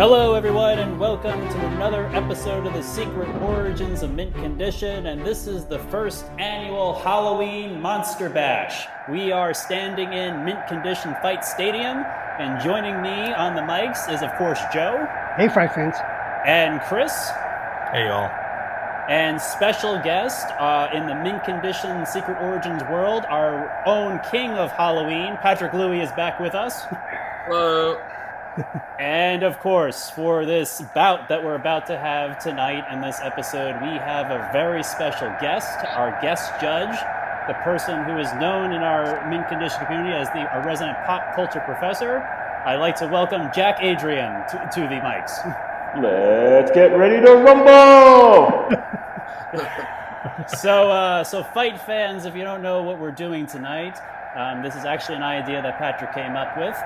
Hello, everyone, and welcome to another episode of the Secret Origins of Mint Condition, and this is the first annual Halloween Monster Bash. We are standing in Mint Condition Fight Stadium, and joining me on the mics is, of course, Joe. Hey, Fright fans. And Chris. Hey, y'all. And special guest in the Mint Condition Secret Origins world, our own king of Halloween, Patrick Louie, is back with us. Hello. And of course, for this bout that we're about to have tonight in this episode, we have a very special guest, our guest judge, the person who is known in our Mint Condition community as our resident pop culture professor. I'd like to welcome Jack Adrien to the mics. Let's get ready to rumble! So fight fans, if you don't know what we're doing tonight, this is actually an idea that Patrick came up with.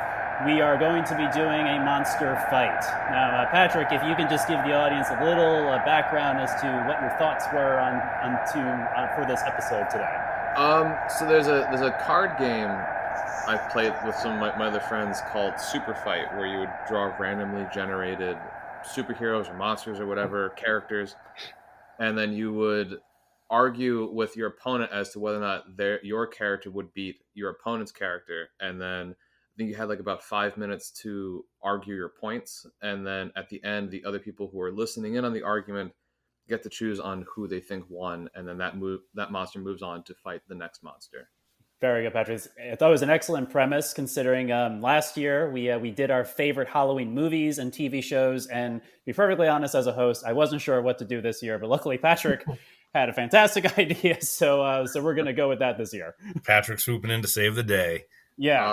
We are going to be doing a monster fight. Now, Patrick, if you can just give the audience a little background as to what your thoughts were for this episode today. So there's a card game I played with some of my other friends called Super Fight, where you would draw randomly generated superheroes or monsters or whatever characters, and then you would argue with your opponent as to whether or not your character would beat your opponent's character, and then I think you had like about 5 minutes to argue your points, and then at the end, the other people who are listening in on the argument get to choose on who they think won, and then that monster moves on to fight the next monster. Very good, Patrick. I thought it was an excellent premise, considering last year we did our favorite Halloween movies and TV shows, and to be perfectly honest, as a host, I wasn't sure what to do this year, but luckily Patrick had a fantastic idea, so we're going to go with that this year. Patrick swooping in to save the day. Yeah.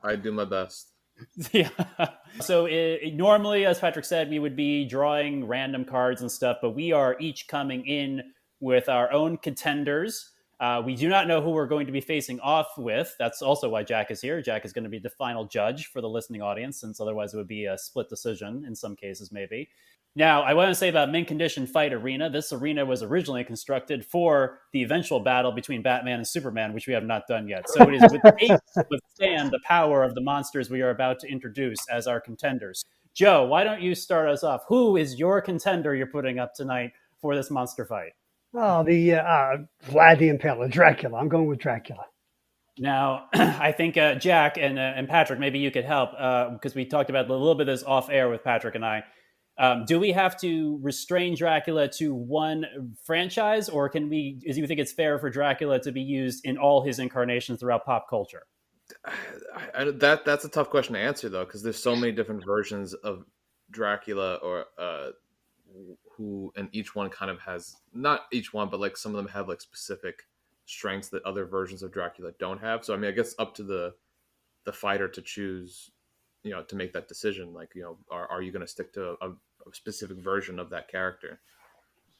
I do my best. Yeah. So normally, as Patrick said, we would be drawing random cards and stuff, but we are each coming in with our own contenders. We do not know who we're going to be facing off with. That's also why Jack is here. Jack is going to be the final judge for the listening audience, since otherwise it would be a split decision in some cases, maybe. Now, I want to say about Mint Condition Fight Arena. This arena was originally constructed for the eventual battle between Batman and Superman, which we have not done yet. So it is able to withstand the power of the monsters we are about to introduce as our contenders. Joe, why don't you start us off? Who is your contender you're putting up tonight for this monster fight? Oh, the Vlad the Impaler, Dracula. I'm going with Dracula. Now, I think Jack and Patrick, maybe you could help, because we talked about a little bit of this off air with Patrick and I. Do we have to restrain Dracula to one franchise, or do you think it's fair for Dracula to be used in all his incarnations throughout pop culture? That's a tough question to answer, though, because there's so many different versions of Dracula, or who, and each one kind of has, not each one, but like some of them have like specific strengths that other versions of Dracula don't have. So I mean, I guess up to the fighter to choose, to make that decision. Like, are you going to stick to a specific version of that character?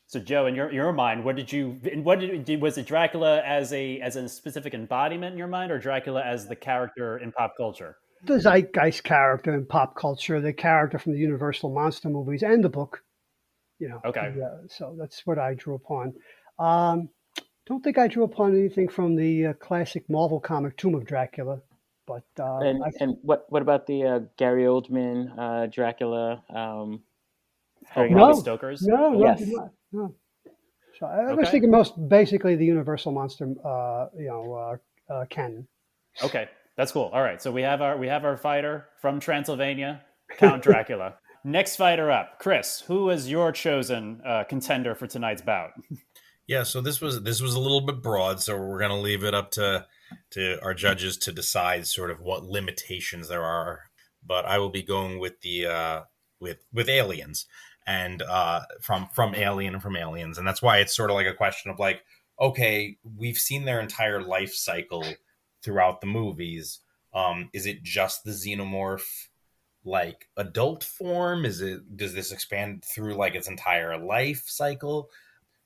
So, Joe, in your mind, was it Dracula as a specific embodiment in your mind, or Dracula as the character in pop culture? The zeitgeist character in pop culture, the character from the Universal Monster movies and the book. Okay. So that's what I drew upon. Don't think I drew upon anything from the classic Marvel comic Tomb of Dracula. But and what about the Gary Oldman Dracula? Stoker's? No, yes. No. So I was thinking most basically the Universal Monster, canon. Okay, that's cool. All right, so we have our fighter from Transylvania, Count Dracula. Next fighter up, Chris. Who is your chosen contender for tonight's bout? Yeah, so this was a little bit broad, so we're going to leave it up to our judges to decide sort of what limitations there are. But I will be going with the with aliens, and from Alien and from Aliens, and that's why it's sort of like a question of like, okay, we've seen their entire life cycle throughout the movies. Is it just the Xenomorph like adult form? Does this expand through like its entire life cycle?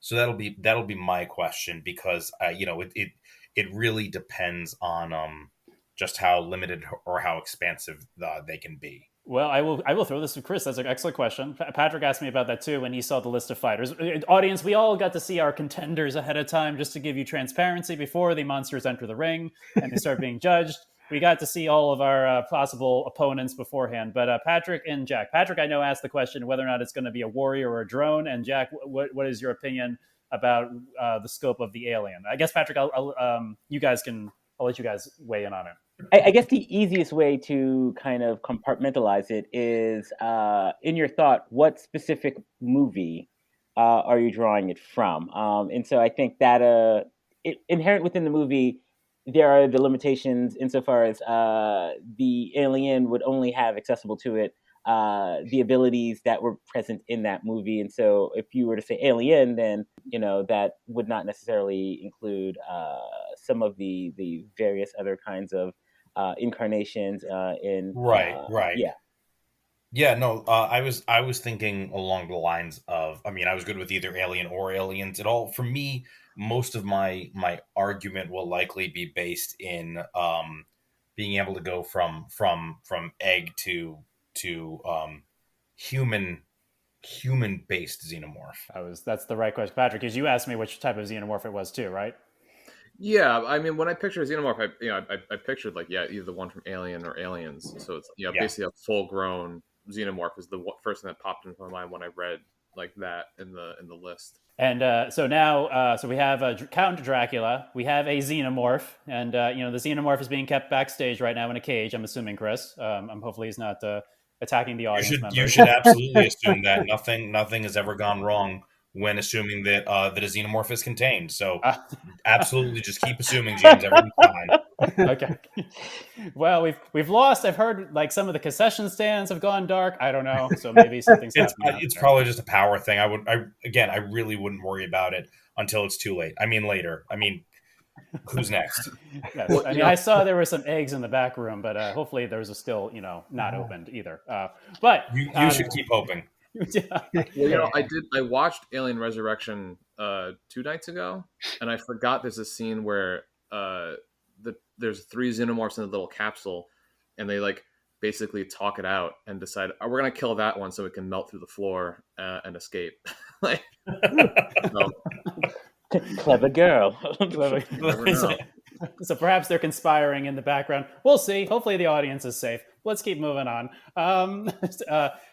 So that'll be my question, because it really depends on just how limited or how expansive they can be. Well, I will throw this to Chris. That's an excellent question. Patrick asked me about that too when he saw the list of fighters. Audience, we all got to see our contenders ahead of time just to give you transparency before the monsters enter the ring and they start being judged. we got to see all of our possible opponents beforehand. But Patrick and Jack. Patrick, I know, asked the question whether or not it's going to be a warrior or a drone. And Jack, what is your opinion about the scope of the alien? I guess, Patrick, I'll let you guys weigh in on it. I guess the easiest way to kind of compartmentalize it is in your thought, what specific movie are you drawing it from? And so I think that inherent within the movie, there are the limitations insofar as the alien would only have accessible to it the abilities that were present in that movie. And so if you were to say alien, then, that would not necessarily include some of the various other kinds of incarnations in right. Yeah. No, I was thinking along the lines of, I was good with either Alien or Aliens. It all, for me, most of my argument will likely be based in being able to go from egg to human based xenomorph. That's the right question, Patrick, because you asked me which type of xenomorph it was too, right? Yeah, when I picture a xenomorph, I pictured either the one from Alien or Aliens. So it's basically a full grown xenomorph is the first thing that popped into my mind when I read that in the list. And so now, we have Count Dracula, we have a xenomorph, and the xenomorph is being kept backstage right now in a cage. I'm assuming, Chris. Hopefully he's not attacking the audience members. You should absolutely assume that nothing has ever gone wrong when assuming that a xenomorph is contained. So absolutely just keep assuming, James. Everything's fine. Okay. Well, we've lost. I've heard some of the concession stands have gone dark. I don't know. So maybe something's happening. It's probably just a power thing. I really wouldn't worry about it until it's too late. Later. Who's next? Yes. I saw there were some eggs in the back room, but hopefully those are still, not opened either. But you should keep hoping. Well, I watched Alien Resurrection 2 nights ago, and I forgot there's a scene where there's 3 xenomorphs in a little capsule, and they basically talk it out and decide, oh, we're gonna kill that one so it can melt through the floor and escape. Clever girl. So perhaps they're conspiring in the background. We'll see. Hopefully the audience is safe. Let's keep moving on.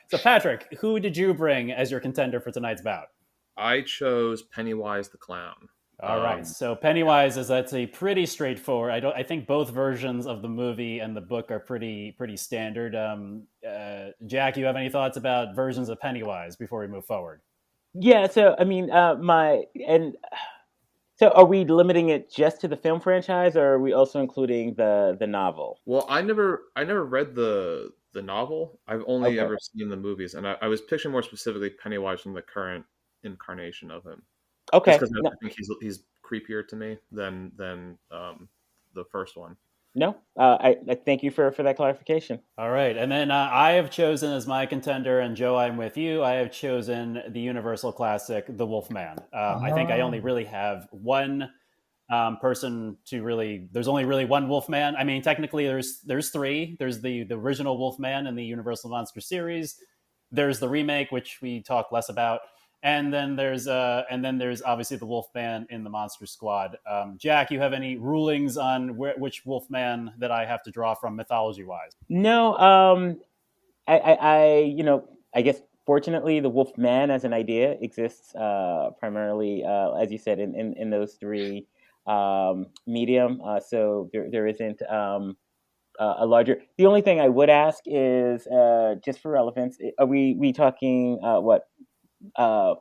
So Patrick, who did you bring as your contender for tonight's bout? I chose Pennywise the Clown. All right. So Pennywise that's a pretty straightforward. I think both versions of the movie and the book are pretty standard. Jack, you have any thoughts about versions of Pennywise before we move forward? Yeah. So so are we limiting it just to the film franchise, or are we also including the novel? Well, I never read the novel. I've only ever seen the movies, and I was picturing more specifically Pennywise from the current incarnation of him. Okay, because I think he's creepier to me than the first one. No, I thank you for that clarification. All right, and then I have chosen as my contender, and Joe, I'm with you. I have chosen the Universal classic, The Wolfman. I think I only really have one person to really. There's only really one Wolfman. Technically, there's 3. There's the original Wolfman in the Universal Monster series. There's the remake, which we talk less about. And then there's obviously the Wolfman in the Monster Squad. Jack, you have any rulings on which Wolfman that I have to draw from mythology-wise? No, I guess fortunately the Wolfman as an idea exists primarily, as you said, in those 3 medium. So there isn't a larger. The only thing I would ask is just for relevance, are we talking what?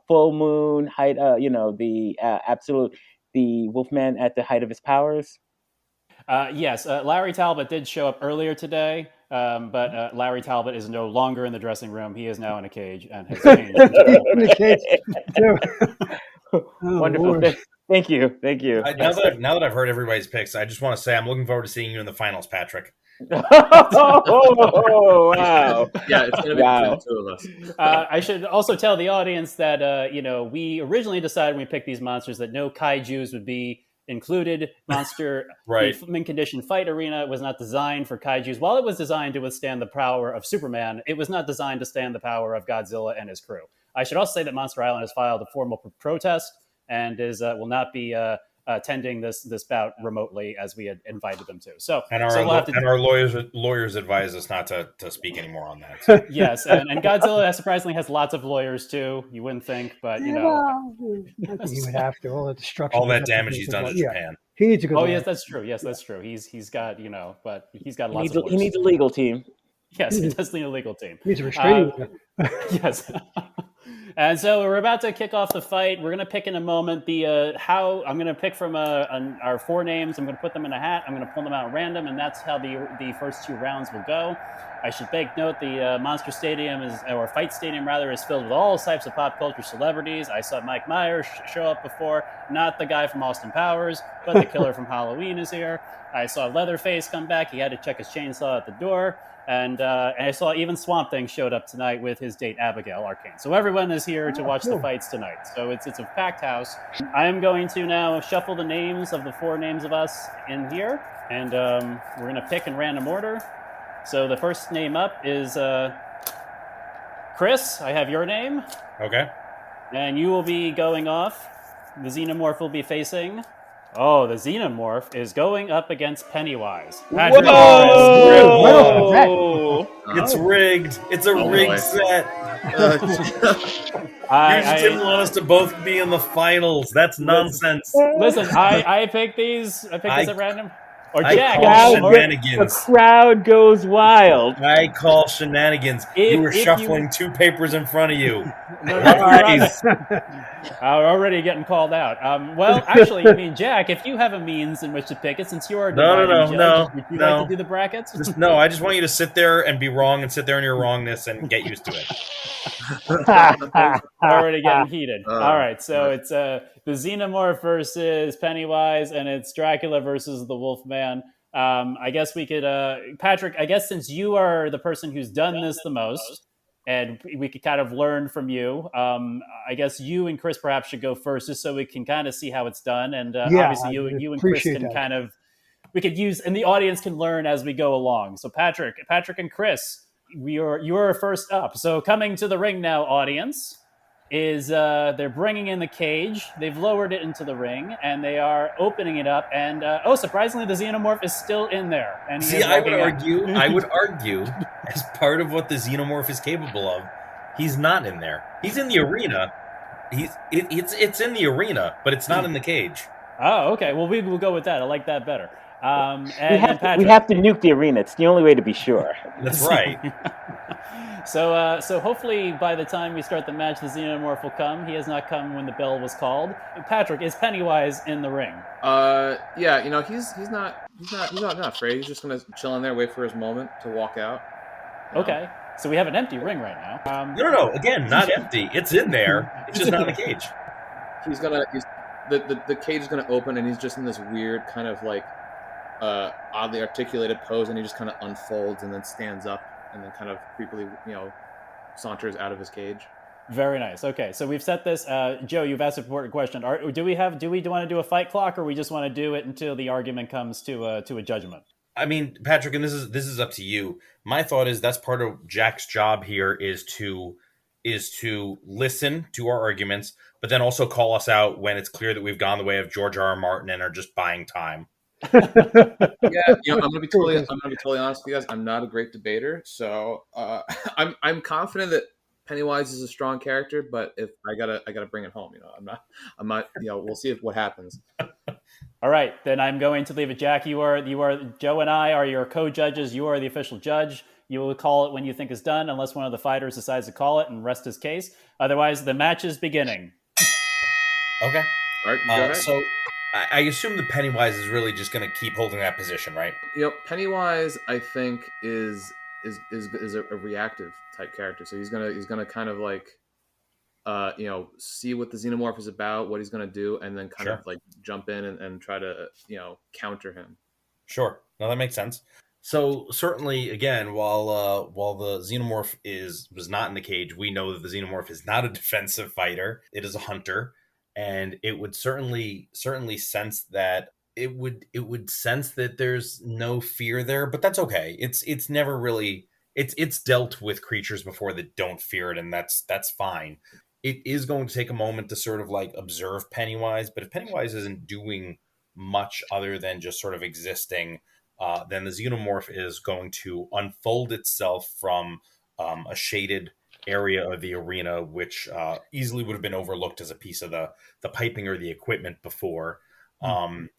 Full moon height, the absolute, the Wolfman at the height of his powers? Yes, Larry Talbot did show up earlier today, but Larry Talbot is no longer in the dressing room. He is now in a cage and has changed. In the cage. Wonderful. Thank you. Now that I've heard everybody's picks, I just want to say I'm looking forward to seeing you in the finals, Patrick. Oh, wow. Yeah, it's going to be between the 2 of us. I should also tell the audience that, we originally decided when we picked these monsters that no kaijus would be included. Monster Right. The mint condition fight arena was not designed for kaijus. While it was designed to withstand the power of Superman, it was not designed to stand the power of Godzilla and his crew. I should also say that Monster Island has filed a formal protest and will not be attending this bout remotely as we had invited them to. So, And our, so we'll have to, and our lawyers advise us not to speak anymore on that. So. yes, and Godzilla surprisingly has lots of lawyers too. You wouldn't think, but you know, I think he would have to. All that destruction. All that damage he's done to Japan. He needs a good. Oh lawyer. yes, that's true. Yes, that's true. He's got, you know, but he's got lots of lawyers. He needs a legal team. Yes, he does need a legal team. He needs a restraining order. Yes. And so we're about to kick off the fight. We're going to pick in a moment I'm going to pick from our 4 names. I'm going to put them in a hat. I'm going to pull them out at random, and that's how the first 2 rounds will go. I should make note the Monster Stadium or Fight Stadium rather, is filled with all types of pop culture celebrities. I saw Mike Myers show up before, not the guy from Austin Powers, but the killer from Halloween is here. I saw Leatherface come back. He had to check his chainsaw at the door. And I saw even Swamp Thing showed up tonight with his date Abigail Arcane. So everyone is here to watch the fights tonight. So it's a packed house. I am going to now shuffle the names of the 4 names of us in here, and we're going to pick in random order. So the first name up is Chris. I have your name. Okay. And you will be going off. The Xenomorph will be facing. Oh, the Xenomorph is going up against Pennywise. Patrick, Whoa! It's rigged. It's a rigged set. You just didn't want us to both be in the finals. That's nonsense. Listen, I picked these. I picked these at random. Or Jack. The crowd goes wild. I call shenanigans. You were shuffling 2 papers in front of you. I'm already getting called out. Well, actually, I mean, Jack, if you have a means in which to pick it, since you are no, would you like to do the brackets? No, I just want you to sit there and be wrong and sit there in your wrongness and get used to it. Already getting heated. All right, so it's the Xenomorph versus Pennywise, and it's Dracula versus the Wolfman. I guess we could, Patrick, I guess since you are the person who's done this the most, and we could kind of learn from you, I guess you and Chris perhaps should go first, just so we can kind of see how it's done. And obviously you and Chris can kind of, we could use, and the audience can learn as we go along. So Patrick and Chris, you're first up. So coming to the ring now, audience, is they're bringing in the cage. They've lowered it into the ring, and they are opening it up. And surprisingly, the Xenomorph is still in there. And I would argue, as part of what the Xenomorph is capable of, he's not in there. He's in the arena. It's in the arena, but it's not in the cage. Oh, okay. Well, we will go with that. I like that better. We have to nuke the arena. It's the only way to be sure. That's right. So hopefully by the time we start the match, the Xenomorph will come. He has not come when the bell was called. Patrick, is Pennywise in the ring? Yeah, you know, he's not afraid. He's just gonna chill in there, wait for his moment to walk out. Okay. So we have an empty ring right now. No. Again, not empty. It's in there. It's just not in the cage. The cage is gonna open, and he's just in this weird kind of like oddly articulated pose, and he just kind of unfolds and then stands up and then kind of creepily, saunters out of his cage. Very nice. Okay, so we've set this. Joe, you've asked an important question. Do we want to do a fight clock, or we just want to do it until the argument comes to a judgment? I mean, Patrick, and this is up to you. My thought is that's part of Jack's job here is to listen to our arguments, but then also call us out when it's clear that we've gone the way of George R.R. Martin and are just buying time. Yeah, I'm gonna be totally honest with you guys. I'm not a great debater, so I'm confident that Pennywise is a strong character, but if I gotta bring it home, I'm not. We'll see what happens. All right, then I'm going to leave it. Jack, you are Joe and I are your co-judges. You are the official judge. You will call it when you think it's done, unless one of the fighters decides to call it and rest his case. Otherwise, the match is beginning. Okay. All right, go ahead. So I assume that Pennywise is really just going to keep holding that position, right? Pennywise, I think, is a reactive type character. So he's gonna kind of like, see what the Xenomorph is about, what he's gonna do, and then kind of like jump in and try to counter him. Sure. No, that makes sense. So certainly, again, while the Xenomorph was not in the cage, we know that the Xenomorph is not a defensive fighter. It is a hunter. And it would certainly sense that it would sense that there's no fear there, but that's okay. It's never really it's dealt with creatures before that don't fear it, and that's fine. it is going to take a moment to sort of like observe Pennywise. But if Pennywise isn't doing much other than just sort of existing, then the Xenomorph is going to unfold itself from a shaded area of the arena, which easily would have been overlooked as a piece of the piping or the equipment before. And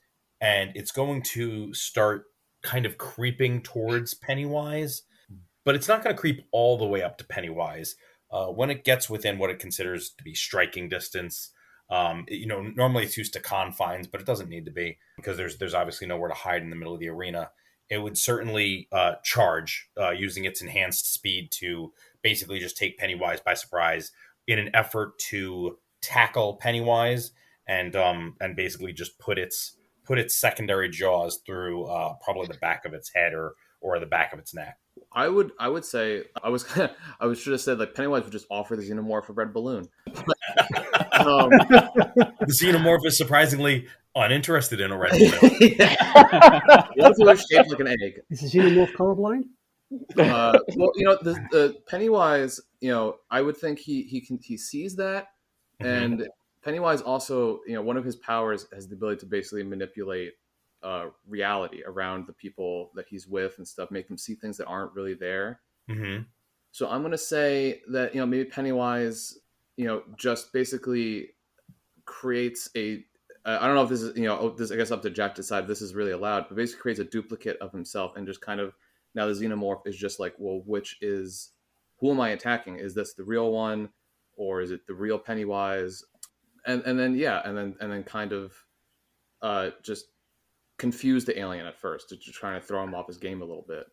it's going to start kind of creeping towards Pennywise, but it's not going to creep all the way up to Pennywise. When it gets within what it considers to be striking distance, normally it's used to confines, but it doesn't need to be because there's obviously nowhere to hide in the middle of the arena. It would certainly charge using its enhanced speed to basically just take Pennywise by surprise in an effort to tackle Pennywise and basically just put its secondary jaws through probably the back of its head or the back of its neck. I would say I should have said like Pennywise would just offer the Xenomorph a red balloon. The Xenomorph is surprisingly uninterested in a red balloon. What if it was shaped like an egg? Is the Xenomorph colorblind? Well, the Pennywise, I would think he sees that, and Pennywise also, one of his powers has the ability to basically manipulate reality around the people that he's with and stuff, make them see things that aren't really there. Mm-hmm. So I'm gonna say that maybe Pennywise, just basically creates a. I don't know if this is this I guess up to Jack to decide if this is really allowed, but basically creates a duplicate of himself and just kind of now the Xenomorph is just like, well, who am I attacking? Is this the real one, or is it the real Pennywise? And then kind of just confuse the alien at first to trying to throw him off his game a little bit.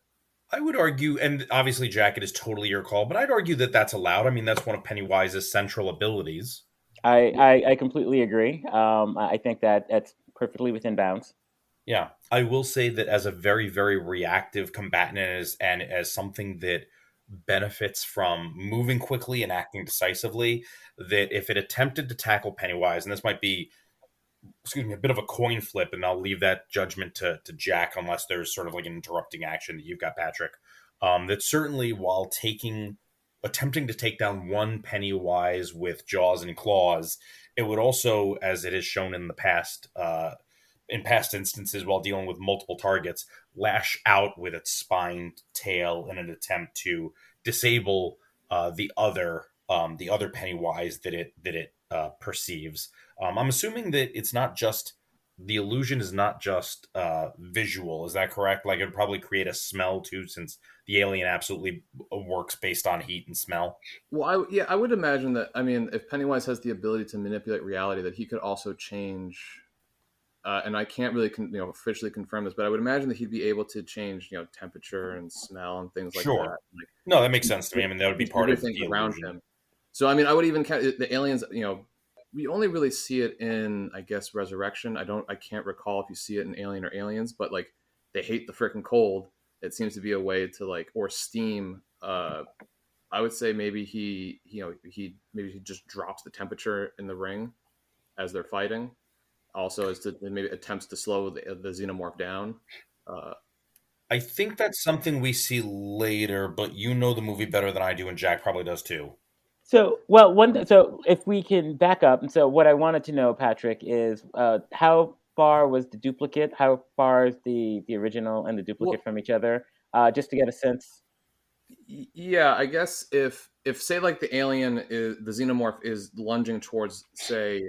I would argue, and obviously, Jack, it is totally your call, but I'd argue that that's allowed. I mean, that's one of Pennywise's central abilities. I completely agree. I think that's perfectly within bounds. Yeah, I will say that as a very, very reactive combatant and as something that benefits from moving quickly and acting decisively, that if it attempted to tackle Pennywise, and this might be, a bit of a coin flip, and I'll leave that judgment to Jack unless there's sort of like an interrupting action that you've got, Patrick. That certainly while attempting to take down one Pennywise with jaws and claws, it would also, as it has shown in the past, in past instances while dealing with multiple targets, lash out with its spined tail in an attempt to disable the other Pennywise that it perceives. I'm assuming that it's not just the illusion is not just visual. Is that correct? Like it would probably create a smell too, since the alien absolutely works based on heat and smell. Well, I would imagine that. I mean, if Pennywise has the ability to manipulate reality, that he could also change. And I can't really, officially confirm this, but I would imagine that he'd be able to change, temperature and smell and things like that. Like, no, that makes sense to me. I mean, that would be part of things the around illusion. him. So, I mean, I would even count the aliens. We only really see it in, I guess, Resurrection. I can't recall if you see it in Alien or Aliens, but like they hate the freaking cold. It seems to be a way to or steam. I would say maybe he just drops the temperature in the ring as they're fighting. Also, as to maybe attempts to slow the Xenomorph down. I think that's something we see later, but you know the movie better than I do, and Jack probably does too. So, so if we can back up, and so what I wanted to know, Patrick, is how far was the duplicate? How far is the original and the duplicate from each other? Just to get a sense. Yeah, I guess if say like the Xenomorph is lunging towards, say,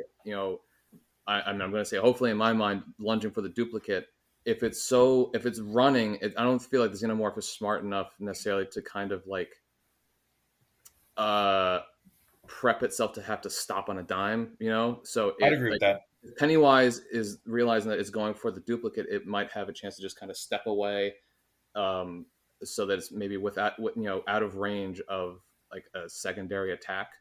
I'm going to say, hopefully in my mind, lunging for the duplicate. If it's running, I don't feel like the Xenomorph is smart enough necessarily to kind of like prep itself to have to stop on a dime, So I'd agree with that. If Pennywise is realizing that it's going for the duplicate, it might have a chance to just kind of step away, so that it's maybe out of range of like a secondary attack.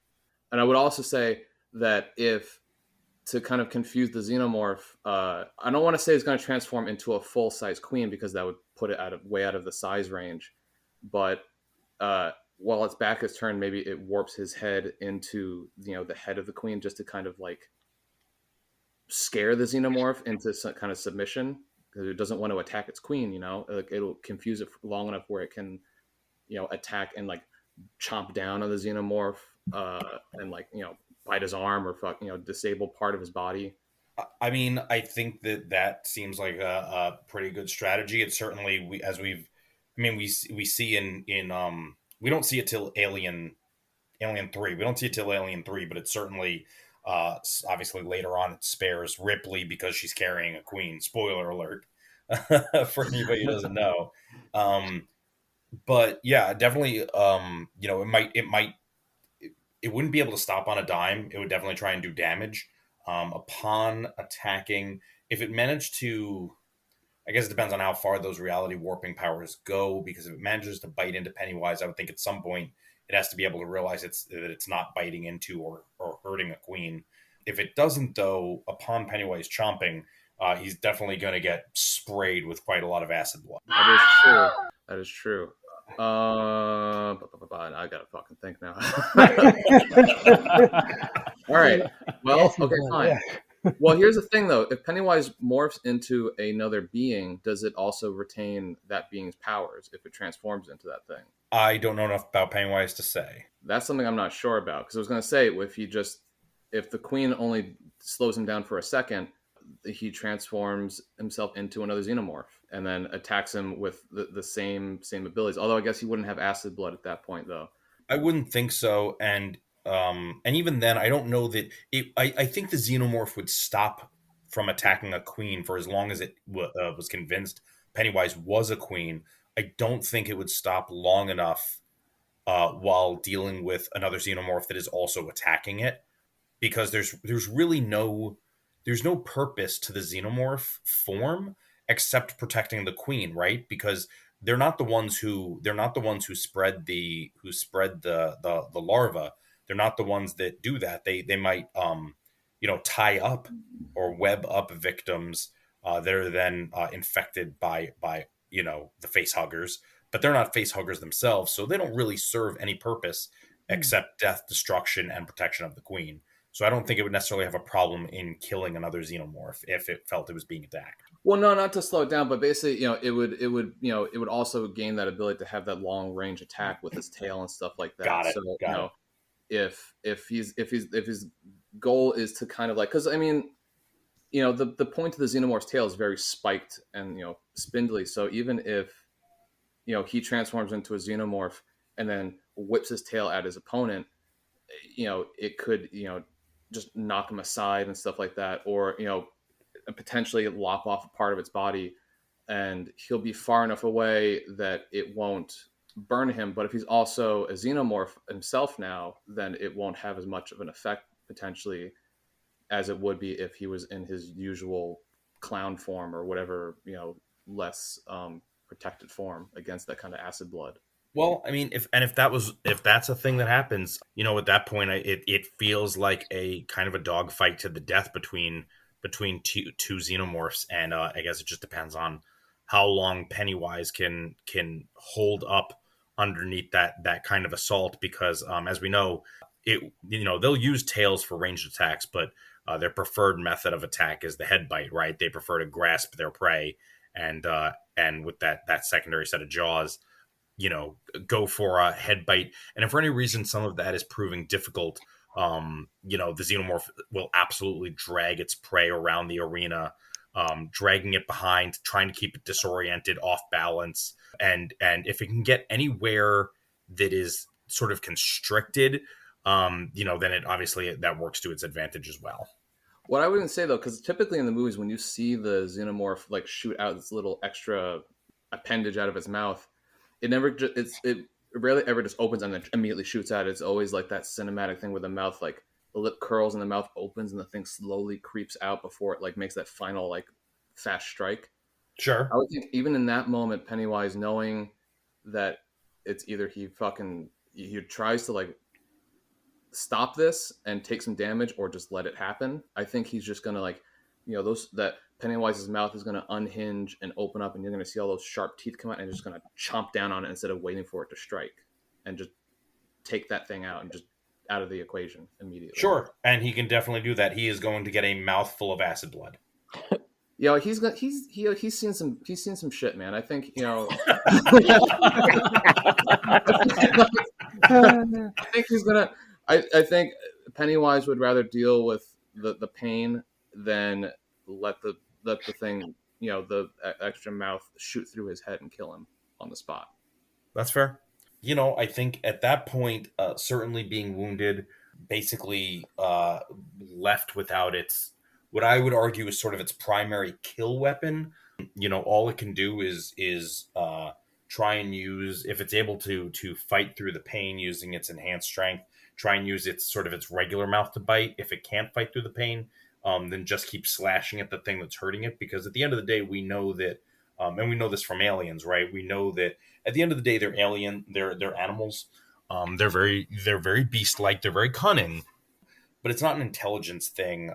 And I would also say that to kind of confuse the Xenomorph, I don't want to say it's going to transform into a full-size queen because that would put it way out of the size range. But while its back is turned, maybe it warps his head into the head of the queen just to kind of like scare the Xenomorph into some kind of submission because it doesn't want to attack its queen. Like it'll confuse it long enough where it can attack and like chomp down on the Xenomorph and like bite his arm or disable part of his body. I mean, I think that seems like a pretty good strategy. It's certainly we see in we don't see it till Alien 3. We don't see it till Alien 3, but it's certainly obviously later on it spares Ripley because she's carrying a queen. Spoiler alert for anybody who doesn't know. But yeah, definitely. It wouldn't be able to stop on a dime. It would definitely try and do damage upon attacking. If it managed to, I guess it depends on how far those reality warping powers go. Because if it manages to bite into Pennywise, I would think at some point it has to be able to realize that it's not biting into or hurting a queen. If it doesn't, though, upon Pennywise chomping, he's definitely going to get sprayed with quite a lot of acid blood. That is true. I gotta fucking think now. All right. Well, okay, fine. Well, here's the thing, though. If Pennywise morphs into another being, does it also retain that being's powers if it transforms into that thing? I don't know enough about Pennywise to say. That's something I'm not sure about, because I was going to say, if the queen only slows him down for a second, he transforms himself into another xenomorph and then attacks him with the same abilities. Although I guess he wouldn't have acid blood at that point, though. I wouldn't think so. And even then, I don't know that I think the xenomorph would stop from attacking a queen for as long as it was convinced Pennywise was a queen. I don't think it would stop long enough while dealing with another xenomorph that is also attacking it, because there's really no purpose to the xenomorph form except protecting the queen, right? Because they're not the ones who spread the larva. They're not the ones that do that. They might tie up or web up victims that are then infected by the face huggers, but they're not face huggers themselves, so they don't really serve any purpose except death, destruction, and protection of the queen. So I don't think it would necessarily have a problem in killing another xenomorph if it felt it was being attacked. Well, no, not to slow it down, but basically, it would also gain that ability to have that long range attack with his tail and stuff like that. Got it. So, if his goal is to kind of because I mean, the point of the xenomorph's tail is very spiked and spindly. So even if he transforms into a xenomorph and then whips his tail at his opponent, it could just knock him aside and stuff like that, or potentially lop off a part of its body, and he'll be far enough away that it won't burn him. But if he's also a xenomorph himself now, then it won't have as much of an effect potentially as it would be if he was in his usual clown form or whatever, less protected form against that kind of acid blood. Well, I mean, if that's a thing that happens, at that point, it feels like a kind of a dogfight to the death between two xenomorphs, and I guess it just depends on how long Pennywise can hold up underneath that kind of assault, because as we know, they'll use tails for ranged attacks, but their preferred method of attack is the head bite, right? They prefer to grasp their prey, and with that secondary set of jaws, go for a head bite. And if for any reason some of that is proving difficult, the xenomorph will absolutely drag its prey around the arena, dragging it behind, trying to keep it disoriented, off balance. And if it can get anywhere that is sort of constricted, then it obviously that works to its advantage as well. What I wouldn't say though, because typically in the movies, when you see the xenomorph shoot out this little extra appendage out of its mouth, it rarely ever just opens and then immediately shoots out. It's always like that cinematic thing where the mouth, the lip curls and the mouth opens and the thing slowly creeps out before it makes that final fast strike. Sure. I would think even in that moment, Pennywise, knowing that it's either he tries to stop this and take some damage or just let it happen. I think he's just gonna that Pennywise's mouth is gonna unhinge and open up, and you're gonna see all those sharp teeth come out, and just gonna chomp down on it instead of waiting for it to strike, and just take that thing out and just out of the equation immediately. Sure, and he can definitely do that. He is going to get a mouthful of acid blood. He's seen some shit, man. I think I think he's gonna. I think Pennywise would rather deal with the pain than let the thing, the extra mouth shoot through his head and kill him on the spot. That's fair. I think at that point, certainly being wounded, basically left without what I would argue is sort of its primary kill weapon. All it can do is try and use, if it's able to fight through the pain using its enhanced strength, try and use its regular mouth to bite. If it can't fight through the pain, then just keep slashing at the thing that's hurting it. Because at the end of the day, we know that, and we know this from Aliens, right? We know that at the end of the day, they're animals. They're very beast-like. They're very cunning, but it's not an intelligence thing.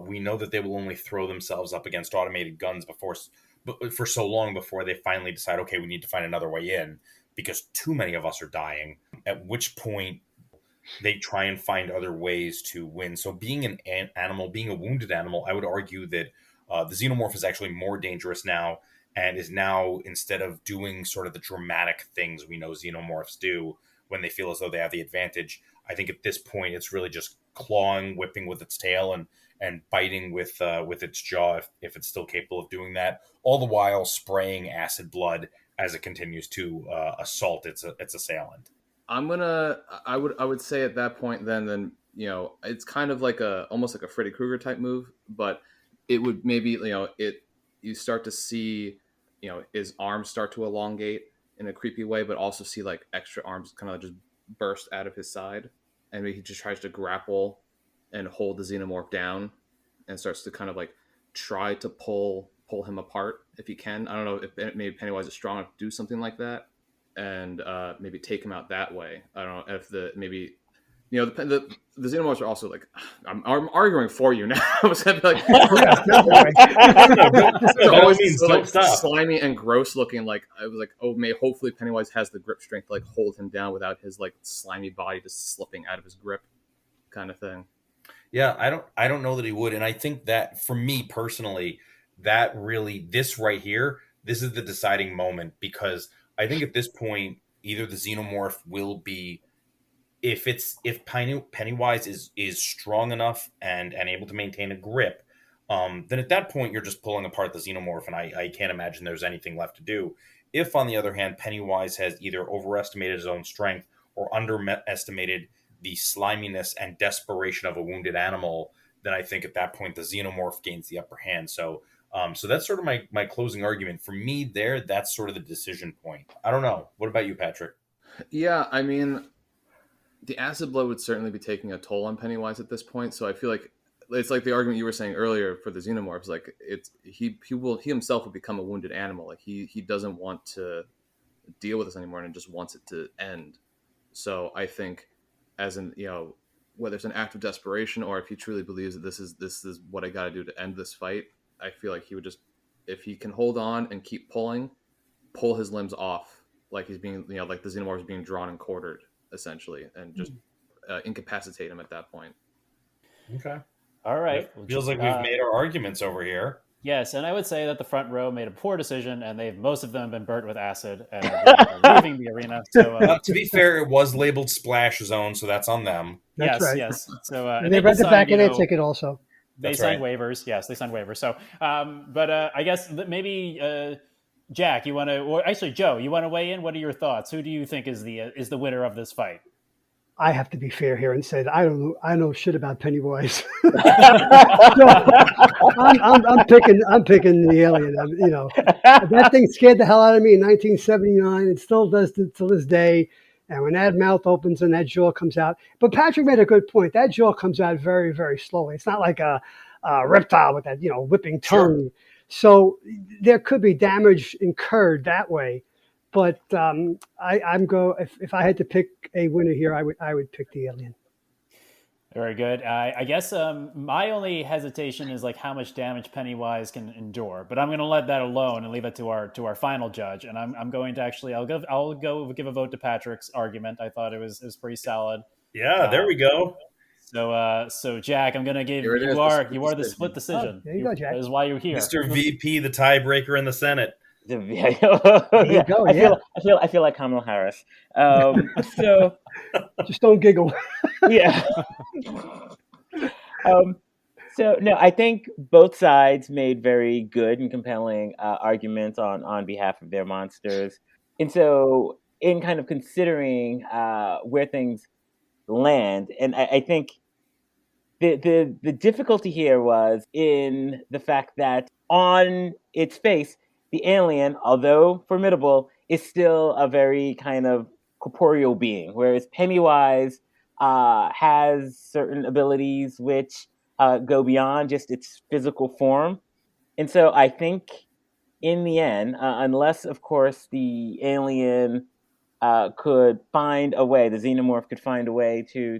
We know that they will only throw themselves up against automated guns for so long before they finally decide, okay, we need to find another way in because too many of us are dying. At which point they try and find other ways to win. So being an animal, being a wounded animal, I would argue that the Xenomorph is actually more dangerous now, and is now, instead of doing sort of the dramatic things we know Xenomorphs do when they feel as though they have the advantage, I think at this point it's really just clawing, whipping with its tail, and biting with its jaw if it's still capable of doing that, all the while spraying acid blood as it continues to assault its assailant. I would say at that point then it's kind of like almost like a Freddy Krueger type move, but it would maybe you start to see his arms start to elongate in a creepy way, but also see like extra arms kind of just burst out of his side, and maybe he just tries to grapple and hold the Xenomorph down and starts to kind of like try to pull him apart if he can. I don't know if maybe Pennywise is strong enough to do something like that, and maybe take him out that way. I don't know if the Xenomorphs are also like, I'm arguing for you now. I was gonna be like, they're always so, like, slimy and gross looking. Like I was like, hopefully Pennywise has the grip strength to like hold him down without his like slimy body just slipping out of his grip, kind of thing. Yeah, I don't know that he would, and I think that for me personally, that really, this right here, this is the deciding moment, because I think at this point, either the Xenomorph will be, if Pennywise is strong enough and able to maintain a grip, then at that point you're just pulling apart the Xenomorph, and I can't imagine there's anything left to do. If, on the other hand, Pennywise has either overestimated his own strength or underestimated the sliminess and desperation of a wounded animal, then I think at that point the Xenomorph gains the upper hand. So that's sort of my closing argument. For me there, that's sort of the decision point. I don't know. What about you, Patrick? Yeah, I mean, the acid blood would certainly be taking a toll on Pennywise at this point. So I feel like it's like the argument you were saying earlier for the Xenomorphs. Like he himself will become a wounded animal. Like he doesn't want to deal with this anymore and just wants it to end. So I think, as in, whether it's an act of desperation or if he truly believes that this is what I got to do to end this fight, I feel like he would just, if he can hold on and keep pull his limbs off, like he's being, like the Xenomorph is being drawn and quartered essentially, and just incapacitate him at that point. Okay. All right. It feels like we've made our arguments over here. Yes, and I would say that the front row made a poor decision, and most of them have been burnt with acid and are leaving the arena. So, to be fair, it was labeled Splash Zone, so that's on them. That's right. Yes. So, and they read the back of their ticket also. They signed waivers. Yes, they signed waivers. So, but I guess maybe Jack, you want to, or actually Joe, you want to weigh in? What are your thoughts? Who do you think is the winner of this fight? I have to be fair here and say that I know shit about Pennywise. So, I'm picking the alien. That thing scared the hell out of me in 1979. It still does to this day. And when that mouth opens and that jaw comes out, but Patrick made a good point. That jaw comes out very, very slowly. It's not like a reptile with that whipping tongue. Sure. So there could be damage incurred that way. But if I had to pick a winner here, I would pick the alien. Very good. I guess my only hesitation is like how much damage Pennywise can endure, but I'm going to let that alone and leave it to our final judge. And I'm going to actually I'll go give a vote to Patrick's argument. I thought it was pretty solid. Yeah, there we go. So Jack, I'm going to give you are the split decision. Oh, there you go, Jack. That is why you're here, Mr. VP, the tiebreaker in the Senate. There you go, yeah. I feel like Kamala Harris. So Just don't giggle. yeah. So no, I think both sides made very good and compelling arguments on behalf of their monsters, and so in kind of considering where things land, and I think the difficulty here was in the fact that on its face, the alien, although formidable, is still a very kind of corporeal being, whereas Pennywise has certain abilities which go beyond just its physical form. And so I think in the end, unless, of course, the alien could find a way, the xenomorph could find a way to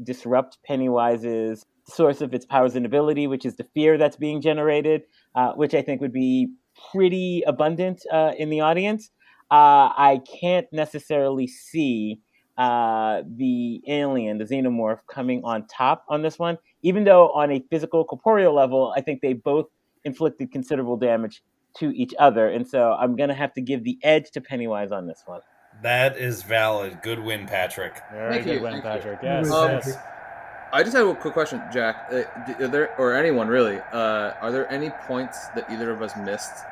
disrupt Pennywise's source of its powers and ability, which is the fear that's being generated, which I think would be pretty abundant in the audience. I can't necessarily see the alien, the xenomorph, coming on top on this one, even though on a physical, corporeal level, I think they both inflicted considerable damage to each other. And so I'm going to have to give the edge to Pennywise on this one. That is valid. Good win, Patrick. Very good win, Patrick. Yes, Thank yes. I just have a quick question, Jack. Are there, or anyone really, are there any points that either of us missed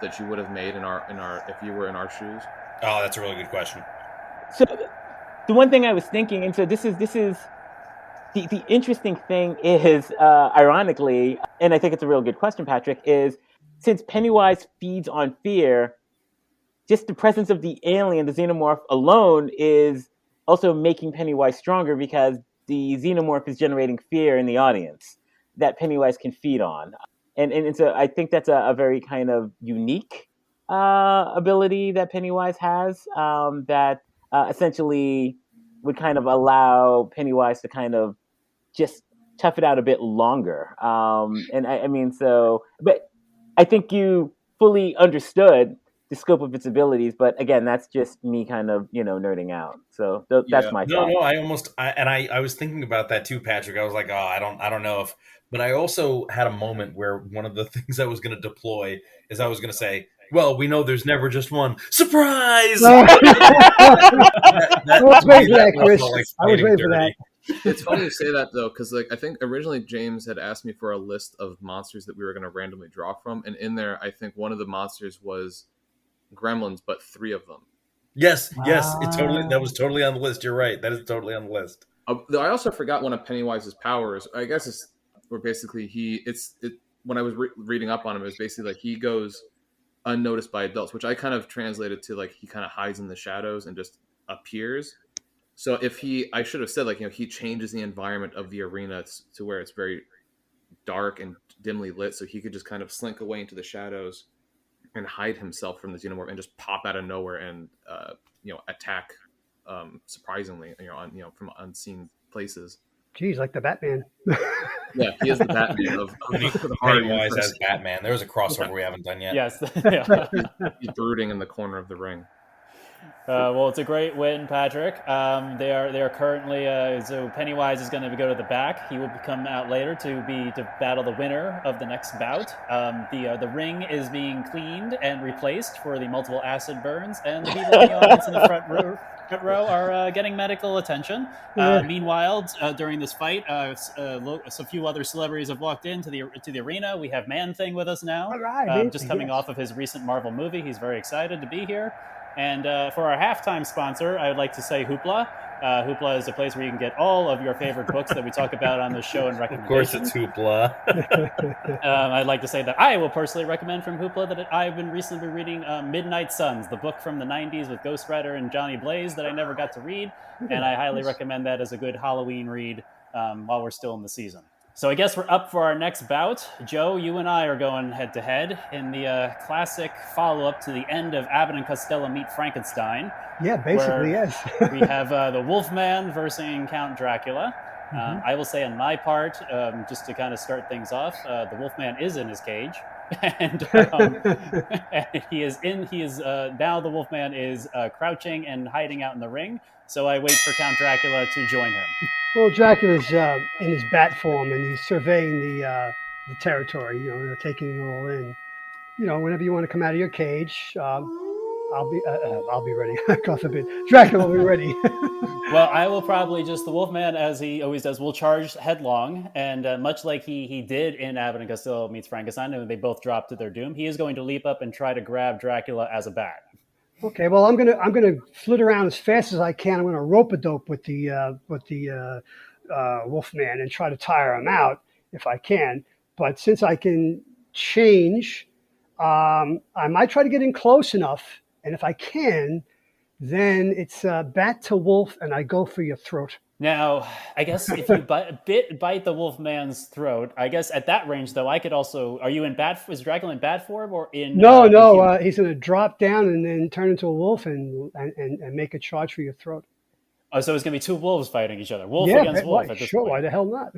that you would have made in our if you were in our shoes? Oh, that's a really good question. So the one thing I was thinking, and so this is the interesting thing is, ironically, and I think it's a real good question, Patrick, is since Pennywise feeds on fear, just the presence of the alien, the xenomorph alone, is also making Pennywise stronger because the xenomorph is generating fear in the audience that Pennywise can feed on. And so I think that's a very kind of unique ability that Pennywise has that essentially would kind of allow Pennywise to kind of just tough it out a bit longer. And I mean, so, but I think you fully understood the scope of its abilities, but again, that's just me kind of, nerding out. So that's my thought. No, I was thinking about that too, Patrick. I was like, oh, I don't know if, but I also had a moment where one of the things I was going to deploy is I was going to say, well, we know there's never just one surprise. I was waiting for that, Chris. I was waiting for that. It's funny you say that though, because I think originally James had asked me for a list of monsters that we were going to randomly draw from, and in there, I think one of the monsters was Gremlins, but 3 of them. Yes, that was totally on the list. You're right. That is totally on the list. I also forgot one of Pennywise's powers. I guess where basically when I was reading up on him, it was basically like he goes unnoticed by adults, which I kind of translated to like he kind of hides in the shadows and just appears. So I should have said he changes the environment of the arena to where it's very dark and dimly lit, so he could just kind of slink away into the shadows and hide himself from the xenomorph and just pop out of nowhere and attack surprisingly from unseen places. Geez, like the Batman. Yeah, he is the Batman of the Pennywise as Batman. There's a crossover we haven't done yet. Yes. He's brooding in the corner of the ring. Well, it's a great win, Patrick. They are currently so Pennywise is going to go to the back. He will come out later to battle the winner of the next bout. The ring is being cleaned and replaced for the multiple acid burns, and the people in the audience in the front row are getting medical attention. Meanwhile, during this fight, a few other celebrities have walked into the arena. We have Man-Thing with us now, just coming off of his recent Marvel movie. He's very excited to be here. And for our halftime sponsor, I would like to say Hoopla. Hoopla is a place where you can get all of your favorite books that we talk about on this show and recommendations. Of course it's Hoopla. I'd like to say that I will personally recommend from Hoopla that I've been recently reading Midnight Suns, the book from the 90s with Ghost Rider and Johnny Blaze that I never got to read. And I highly recommend that as a good Halloween read while we're still in the season. So I guess we're up for our next bout. Joe, you and I are going head-to-head in the classic follow-up to the end of Abbott and Costello Meet Frankenstein. Yeah, basically, yes. We have the Wolfman versus Count Dracula. I will say on my part, just to kind of start things off, the Wolfman is in his cage. And now the Wolfman is crouching and hiding out in the ring. So I wait for Count Dracula to join him. Well, Dracula's in his bat form, and he's surveying the territory, taking it all in. whenever you want to come out of your cage, I'll be ready. God forbid, Dracula will be ready. Well, I will probably just the Wolfman, as he always does, will charge headlong, and much like he did in Abbott and Costello meets Frankenstein, and they both dropped to their doom. He is going to leap up and try to grab Dracula as a bat. Okay, well, I'm gonna flit around as fast as I can. I'm gonna rope a dope with the Wolfman and try to tire him out if I can. But since I can change, I might try to get in close enough, and if I can, then it's bat to wolf, and I go for your throat. Now, I guess if you bite the Wolfman's throat, I guess at that range, though, I could also. Are you in bat? Is Dracula in bat form or No, in no, human? he's gonna drop down and then turn into a wolf and make a charge for your throat. Oh, so it's going to be two wolves fighting each other, wolf Yeah, against wolf why, at this sure, point. why the hell not?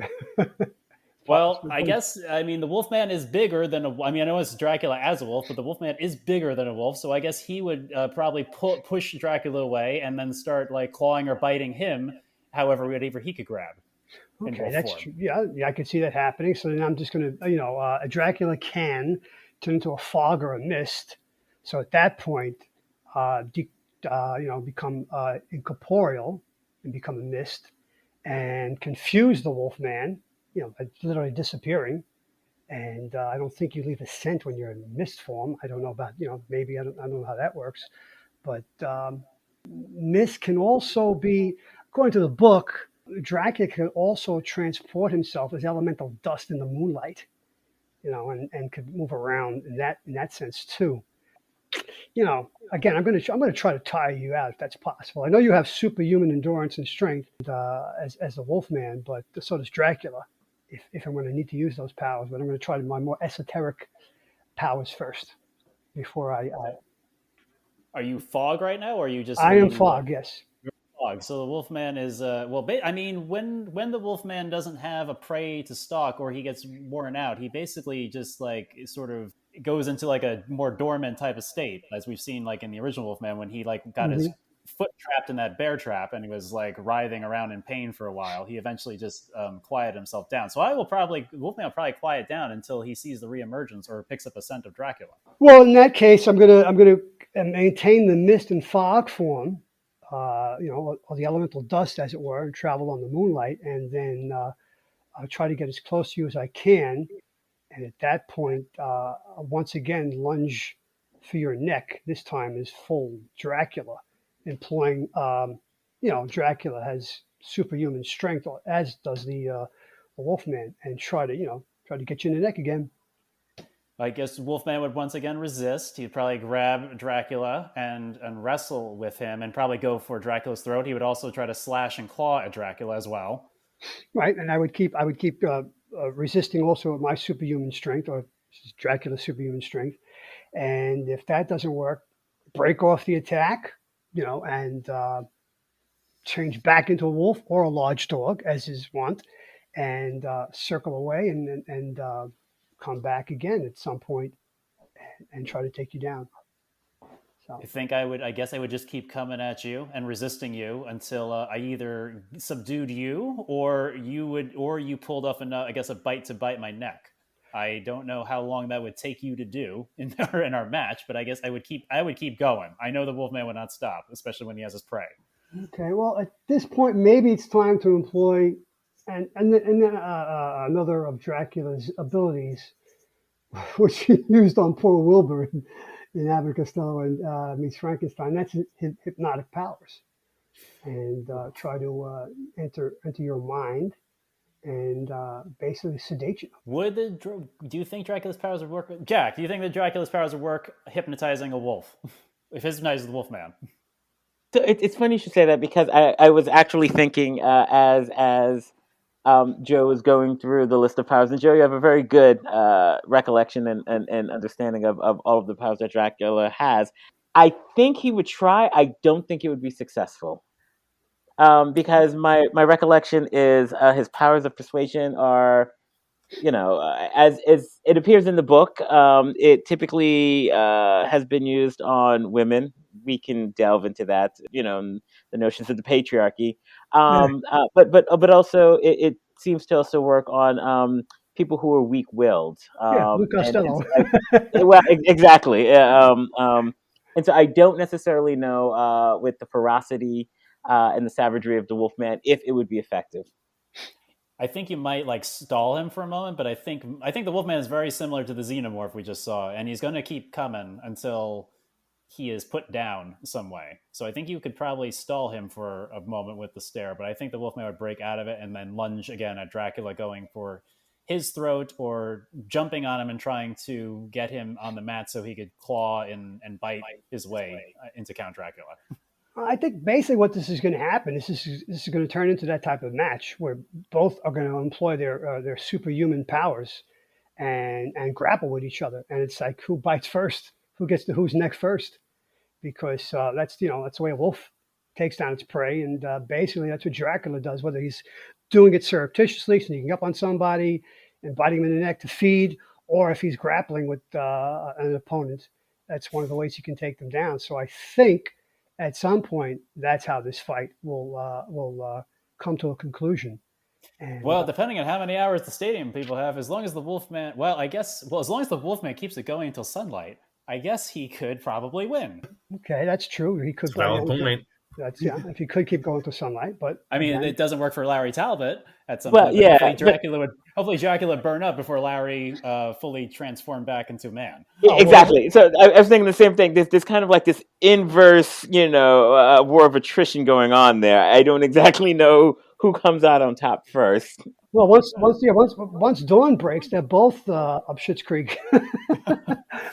Well, I guess the Wolfman is bigger than a. I mean, I know it's Dracula as a wolf, but the Wolfman is bigger than a wolf, so I guess he would probably push Dracula away and then start like clawing or biting him, whatever he could grab. In Okay, wolf that's form. true. Yeah, I could see that happening. So then I'm just going to, a Dracula can turn into a fog or a mist. So at that point, become incorporeal and become a mist and confuse the Wolfman, by literally disappearing. And I don't think you leave a scent when you're in mist form. I don't know about, maybe I don't know how that works. But mist can also be, according to the book, Dracula can also transport himself as elemental dust in the moonlight, and could move around in that sense too. Again, I'm gonna try to tire you out if that's possible. I know you have superhuman endurance and strength as the Wolfman, but so does Dracula. If I'm going to need to use those powers, but I'm going to try my more esoteric powers first before I. Are you fog right now, or are you just? I am fog. Yes. Fog. So the Wolfman is I mean, when the Wolfman doesn't have a prey to stalk or he gets worn out, he basically just like sort of goes into like a more dormant type of state, as we've seen like in the original Wolfman when he like got his foot trapped in that bear trap and he was like writhing around in pain for a while. He eventually just quieted himself down. So Wolfman will probably quiet down until he sees the reemergence or picks up a scent of Dracula. Well, in that case, I'm gonna maintain the mist and fog form, or the elemental dust, as it were, and travel on the moonlight, and then I'll try to get as close to you as I can. And at that point, once again, lunge for your neck. This time is full Dracula, employing, Dracula has superhuman strength, as does the Wolfman, and try to get you in the neck again. I guess Wolfman would once again resist. He'd probably grab Dracula and wrestle with him and probably go for Dracula's throat. He would also try to slash and claw at Dracula as well. Right, and I would keep resisting also with my superhuman strength, or Dracula's superhuman strength. And if that doesn't work, break off the attack, and change back into a wolf or a large dog, as is wont, and circle away and come back again at some point and try to take you down. So. I think I guess I would just keep coming at you and resisting you until I either subdued you or you pulled off a bite to bite my neck. I don't know how long that would take you to do in our match, but I guess I would keep going. I know the Wolfman would not stop, especially when he has his prey. Okay, well, at this point, maybe it's time to employ another of Dracula's abilities, which he used on poor Wilbur in Abbott and Costello and meets Frankenstein. That's his hypnotic powers, and try to enter your mind and basically sedate you. Do you think Dracula's powers would work? Jack, do you think that Dracula's powers would work hypnotizing a wolf? If hypnotizes the Wolfman? So it's funny you should say that, because I was actually thinking as Joe was going through the list of powers, and Joe, you have a very good recollection and understanding of all of the powers that Dracula has. I think he would try. I don't think he would be successful. Because my recollection is his powers of persuasion are, as it appears in the book, it typically has been used on women. We can delve into that, the notions of the patriarchy. But also it seems to also work on people who are weak-willed. Yeah, Luke And Costello. well, exactly. And so I don't necessarily know with the ferocity and the savagery of the Wolfman if it would be effective. I think you might like stall him for a moment, but I think the Wolfman is very similar to the Xenomorph we just saw, and he's going to keep coming until he is put down some way. So I think you could probably stall him for a moment with the stare, but I think the Wolfman would break out of it and then lunge again at Dracula, going for his throat or jumping on him and trying to get him on the mat so he could claw and bite his way into Count Dracula. I think basically what this is going to happen is this is going to turn into that type of match where both are going to employ their superhuman powers and grapple with each other, and it's like who bites first, who's next first, because that's the way a wolf takes down its prey, and basically that's what Dracula does, whether he's doing it surreptitiously, sneaking up on somebody and biting him in the neck to feed, or if he's grappling with an opponent. That's one of the ways he can take them down. So I think at some point, that's how this fight will come to a conclusion. And, well, depending on how many hours the stadium people have, as long as the Wolfman, as long as the Wolfman keeps it going until sunlight, I guess he could probably win. Okay, that's true. He could. Valid point. If he could keep going to sunlight, but I mean, it doesn't work for Larry Talbot at some Well, point. yeah, Hopefully Dracula would burn up before Larry fully transformed back into man. Exactly. So I was thinking the same thing. There's kind of like this inverse, war of attrition going on there. I don't exactly know who comes out on top first. Well, once dawn breaks, they're both up Schitt's Creek,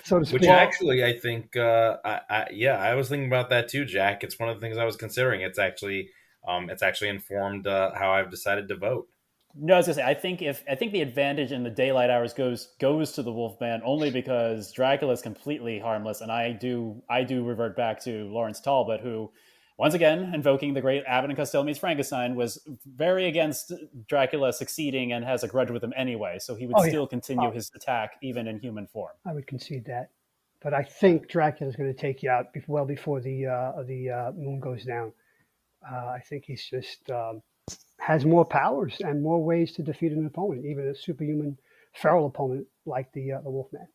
so to speak. Which actually, I think, I was thinking about that too, Jack. It's one of the things I was considering. It's actually informed how I've decided to vote. No, I was gonna say, I think the advantage in the daylight hours goes to the Wolfman only because Dracula is completely harmless, and I do revert back to Lawrence Talbot, who, once again, invoking the great Abbott and Costello meets Frankenstein, was very against Dracula succeeding and has a grudge with him anyway, so he would still continue his attack even in human form. I would concede that, but I think Dracula is going to take you out well before the moon goes down. I think he's just has more powers and more ways to defeat an opponent, even a superhuman feral opponent like the Wolfman.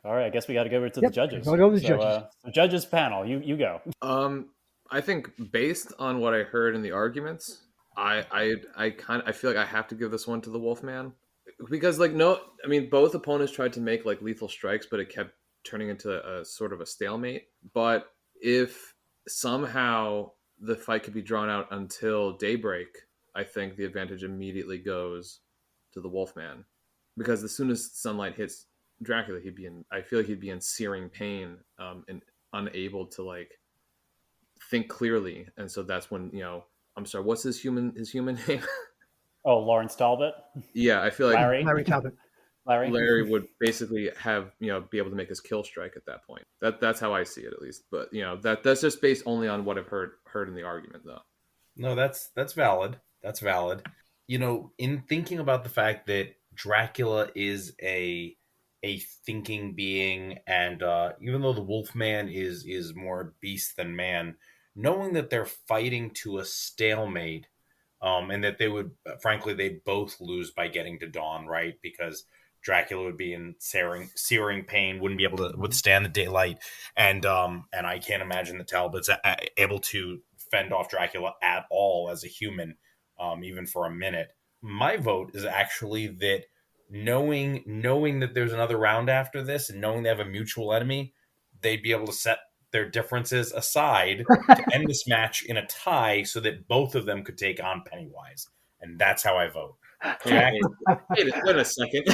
All right, I guess we got to go over to the judges. Go to the judges. The judges panel, you go. I think based on what I heard in the arguments, I feel like I have to give this one to the Wolfman, because both opponents tried to make like lethal strikes, but it kept turning into a sort of a stalemate. But if somehow the fight could be drawn out until daybreak, I think the advantage immediately goes to the Wolfman, because as soon as sunlight hits Dracula, I feel like he'd be in searing pain, and unable to like think clearly. And so that's when, I'm sorry, what's his human name? Oh, Lawrence Talbot. Yeah, I feel like Larry Talbot. Larry would basically have, be able to make his kill strike at that point. That's how I see it, at least. But that's just based only on what I've heard in the argument, though. No, that's valid. That's valid. In thinking about the fact that Dracula is a thinking being, and even though the Wolfman is more beast than man, knowing that they're fighting to a stalemate, and that they'd both lose by getting to dawn, right? Because Dracula would be in searing pain, wouldn't be able to withstand the daylight, and I can't imagine that Talbot's able to fend off Dracula at all as a human, even for a minute. My vote is actually that knowing that there's another round after this, and knowing they have a mutual enemy, they'd be able to set their differences aside to end this match in a tie, so that both of them could take on Pennywise, and that's how I vote. Jack? Wait a second.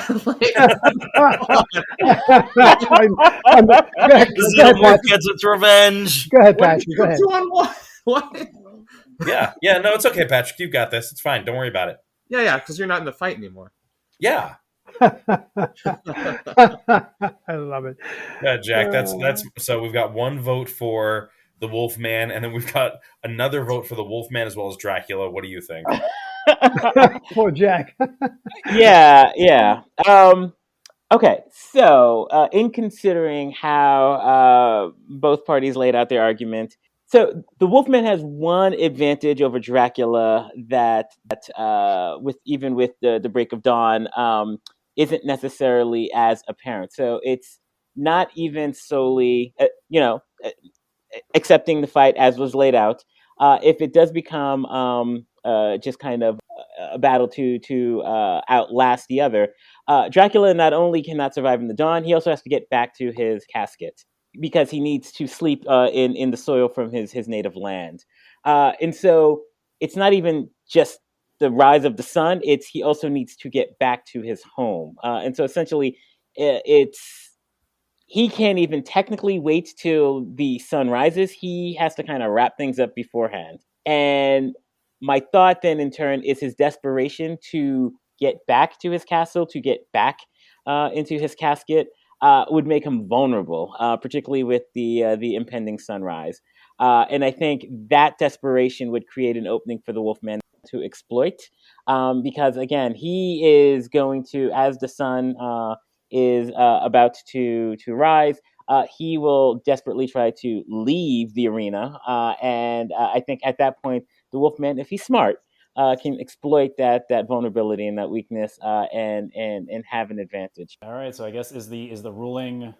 Xenomorph gets its revenge. Go ahead, Patrick. Go ahead. What? Yeah, no, it's okay, Patrick. You've got this. It's fine. Don't worry about it. Yeah, because you're not in the fight anymore. Yeah. I love it. Yeah, Jack, that's so we've got one vote for the Wolfman, and then we've got another vote for the Wolfman as well as Dracula. What do you think? Poor Jack. Yeah. Okay, so in considering how both parties laid out their argument, So the Wolfman has one advantage over Dracula that with the break of dawn isn't necessarily as apparent. So it's not even solely accepting the fight as was laid out. If it does become just kind of a battle to outlast the other, Dracula not only cannot survive in the dawn, he also has to get back to his casket because he needs to sleep in the soil from his native land. And so it's not even just the rise of the sun; it's he also needs to get back to his home. And so essentially, it's he can't even technically wait till the sun rises. He has to kind of wrap things up beforehand. And my thought then in turn is his desperation to get back to his castle, to get back into his casket, would make him vulnerable, particularly with the impending sunrise. And I think that desperation would create an opening for the Wolfman to exploit, because again, he is going to, as the sun is about to rise, he will desperately try to leave the arena, and I think at that point, the Wolfman, if he's smart, can exploit that vulnerability and that weakness, and have an advantage. All right, so I guess is the ruling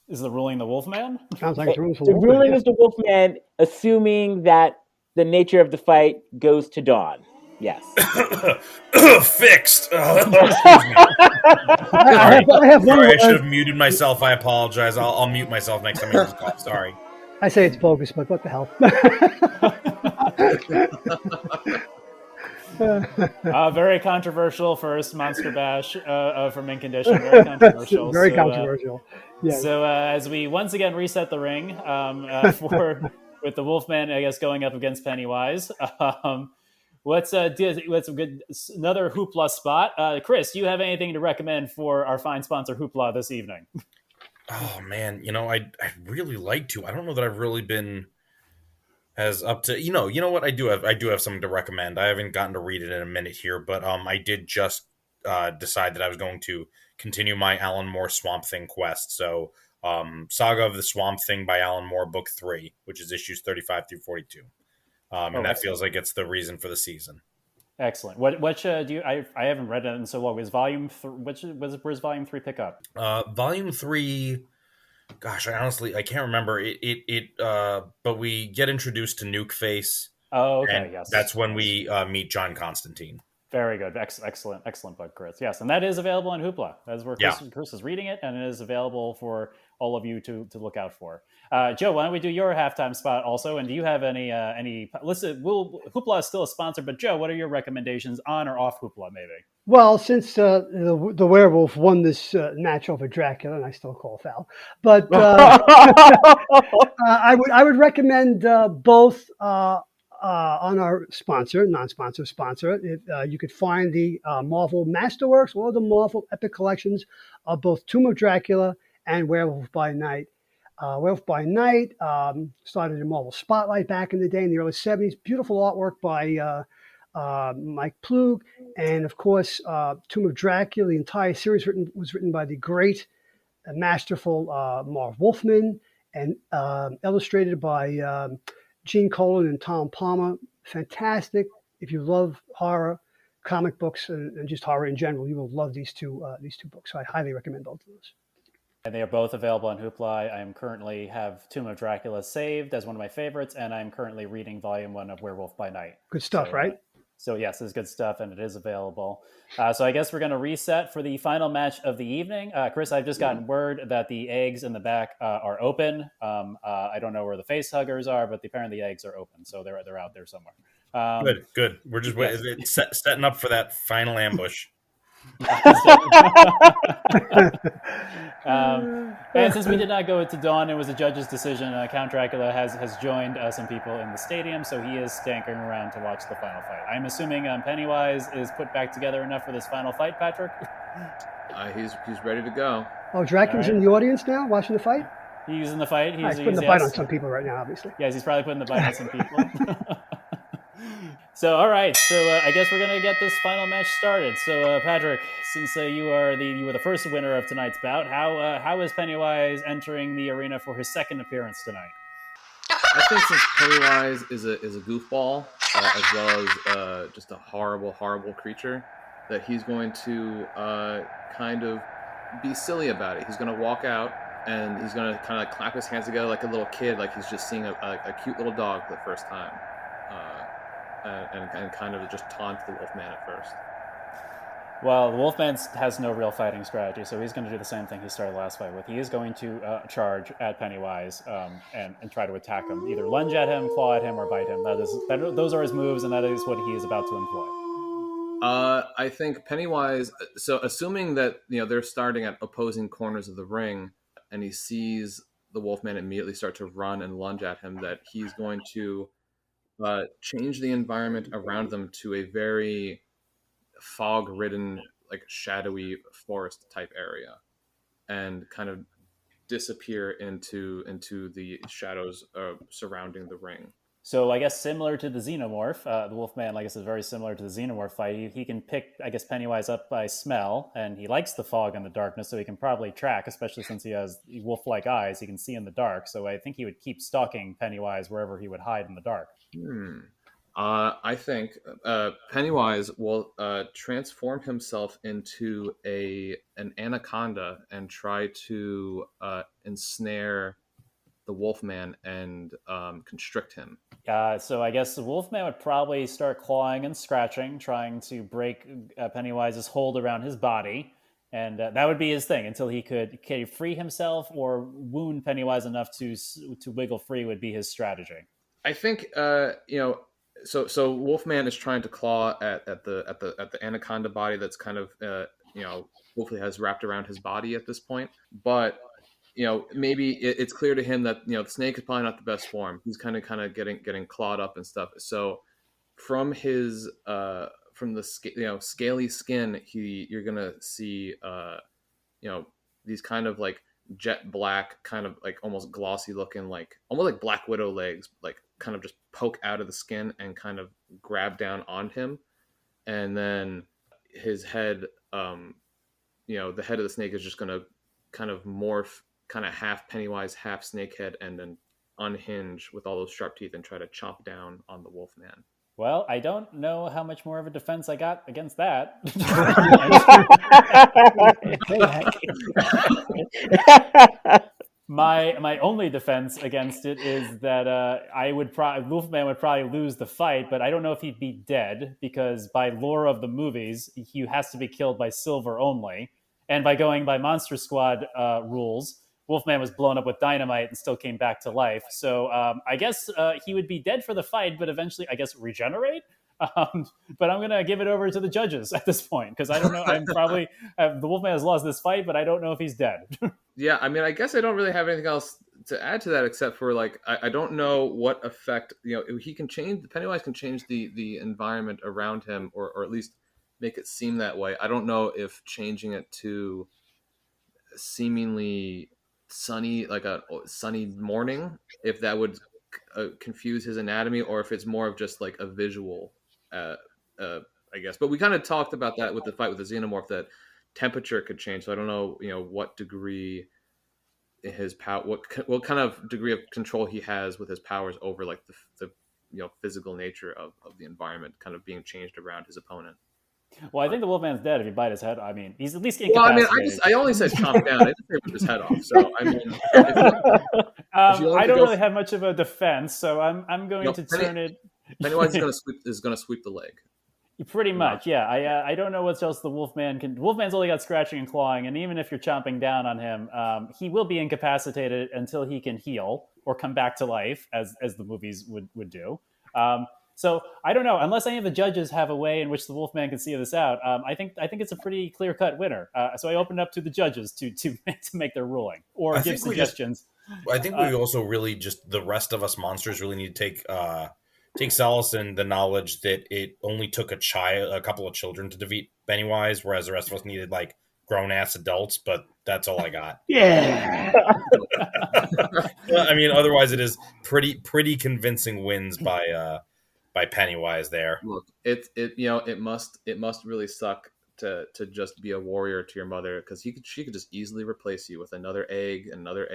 the Wolfman? Sounds like it's a room for The Wolfman. ruling is the Wolfman, assuming that the nature of the fight goes to dawn. Yes. Fixed. Excuse me. I have one. Sorry, I should have muted myself. I apologize. I'll mute myself next time I use cough. Sorry. I say it's bogus, but what the hell? Very controversial first Monster Bash from Mint Condition. Very controversial. Very controversial. Yeah. So as we once again reset the ring with the Wolfman, I guess, going up against Pennywise. What's a good another Hoopla spot? Chris, do you have anything to recommend for our fine sponsor Hoopla this evening? Oh man, I'd really like to. I don't know that I've really been as up to you know what I do have something to recommend. I haven't gotten to read it in a minute here, but I did just decide that I was going to continue my Alan Moore Swamp Thing quest. So Saga of the Swamp Thing by Alan Moore, book 3, which is issues 35 through 42. And that feels like it's the reason for the season. Excellent. What do you? I haven't read it in so long. Is volume where's volume 3 pick up? Volume 3. Gosh, I can't remember it. But we get introduced to Nuke Face. Oh, okay. And yes. That's when we meet John Constantine. Very good. Excellent book, Chris. Yes, and that is available on Hoopla. That's where Chris is reading it, and it is available for all of you to look out for. Joe, why don't we do your halftime spot also? And do you have any? Listen, Hoopla is still a sponsor, but Joe, what are your recommendations on or off Hoopla, maybe? Well, since the werewolf won this match over Dracula, and I still call foul, but I would recommend both. On our non-sponsor sponsor, you could find the Marvel Masterworks or the Marvel Epic Collections of both Tomb of Dracula and Werewolf by Night. Werewolf by Night started in Marvel Spotlight back in the day in the early 70s. Beautiful artwork by Mike Plug. And of course, Tomb of Dracula, the entire series was written by the great and masterful Marv Wolfman and illustrated by Gene Colan and Tom Palmer. Fantastic. If you love horror, comic books, and just horror in general, you will love these two books. So I highly recommend both of those. And they are both available on Hoopla. I am currently have Tomb of Dracula saved as one of my favorites, and I'm currently reading Volume 1 of Werewolf by Night. Good stuff, right? So yes, it's good stuff, and it is available. So I guess we're going to reset for the final match of the evening. Chris, I've just gotten word that the eggs in the back are open. I don't know where the face huggers are, but apparently the eggs are open, so they're out there somewhere. Good. We're just setting up for that final ambush. And since we did not go to dawn, it was a judge's decision. Count Dracula has joined some people in the stadium, so he is stankering around to watch the final fight. I'm assuming Pennywise is put back together enough for this final fight, Patrick? He's ready to go. Oh, Dracula's in the audience now, watching the fight? He's in the fight. He's putting the fight on some people right now, obviously. Yes, he's probably putting the fight on some people. So, all right. So, I guess we're going to get this final match started. So, Patrick, since you were the first winner of tonight's bout, how is Pennywise entering the arena for his second appearance tonight? I think since Pennywise is a goofball, as well as just a horrible, horrible creature, that he's going to kind of be silly about it. He's going to walk out and he's going to kind of like clap his hands together like a little kid, like he's just seeing a cute little dog for the first time, and kind of just taunt the Wolfman at first. Well, the Wolfman has no real fighting strategy, so he's going to do the same thing he started the last fight with. He is going to charge at Pennywise and try to attack him, either lunge at him, claw at him, or bite him. Those are his moves, and that is what he is about to employ. I think Pennywise. So, assuming that they're starting at opposing corners of the ring, and he sees the Wolfman immediately start to run and lunge at him, that he's going to change the environment around them to a very fog-ridden, like shadowy forest type area, and kind of disappear into the shadows surrounding the ring. So I guess similar to the Xenomorph, the Wolfman, like I said, is very similar to the Xenomorph fight. He can pick, I guess, Pennywise up by smell, and he likes the fog and the darkness, so he can probably track, especially since he has wolf-like eyes. He can see in the dark, so I think he would keep stalking Pennywise wherever he would hide in the dark. I think Pennywise will transform himself into an anaconda and try to ensnare the Wolfman and constrict him. So I guess the Wolfman would probably start clawing and scratching, trying to break Pennywise's hold around his body. And that would be his thing until he could free himself or wound Pennywise enough to wiggle free would be his strategy. I think So Wolfman is trying to claw at the anaconda body that's kind of hopefully has wrapped around his body at this point. But maybe it's clear to him that the snake is probably not the best form. He's kind of getting clawed up and stuff. So from his from the scaly skin, you're gonna see these kind of like jet black, kind of like almost glossy looking, like almost like Black Widow legs, like kind of just poke out of the skin and kind of grab down on him. And then his head, the head of the snake is just going to kind of morph, kind of half Pennywise, half snake head, and then unhinge with all those sharp teeth and try to chomp down on the Wolfman. Well, I don't know how much more of a defense I got against that. My only defense against it is that Wolfman would probably lose the fight, but I don't know if he'd be dead, because by lore of the movies, he has to be killed by silver only. And by going by Monster Squad rules, Wolfman was blown up with dynamite and still came back to life. So I guess he would be dead for the fight, but eventually, I guess, regenerate. But I'm going to give it over to the judges at this point, because I don't know. The Wolfman has lost this fight, but I don't know if he's dead. Yeah, I mean, I guess I don't really have anything else to add to that, except for like I don't know what effect he can change. Pennywise can change the environment around him, or at least make it seem that way. I don't know if changing it to seemingly sunny, like a sunny morning, if that would confuse his anatomy, or if it's more of just like a visual. I guess, but we kind of talked about that with the fight with the Xenomorph, that temperature could change. So I don't know, what degree his power, what kind of degree of control he has with his powers over like the physical nature of the environment kind of being changed around his opponent. Well, I think the Wolfman's dead if you bite his head. I mean, he's at least incapacitated. Well, I mean, I only said chomp down. I didn't say rip his head off. So I mean, I don't really have much of a defense, so I'm going to turn it. Pennywise is going to sweep the leg. Pretty much, yeah. I don't know what else the Wolfman can. Wolfman's only got scratching and clawing, and even if you're chomping down on him, he will be incapacitated until he can heal or come back to life, as the movies would do. So I don't know, unless any of the judges have a way in which the Wolfman can see this out. I think it's a pretty clear-cut winner. So I open it up to the judges to make their ruling or give suggestions. I think we also really just, the rest of us monsters really need to take solace in the knowledge that it only took a couple of children to defeat Pennywise, whereas the rest of us needed like grown-ass adults. But that's all I got. Yeah. I mean, otherwise it is pretty convincing wins by Pennywise there. Look, it must really suck to just be a warrior to your mother, because she could just easily replace you with another egg, another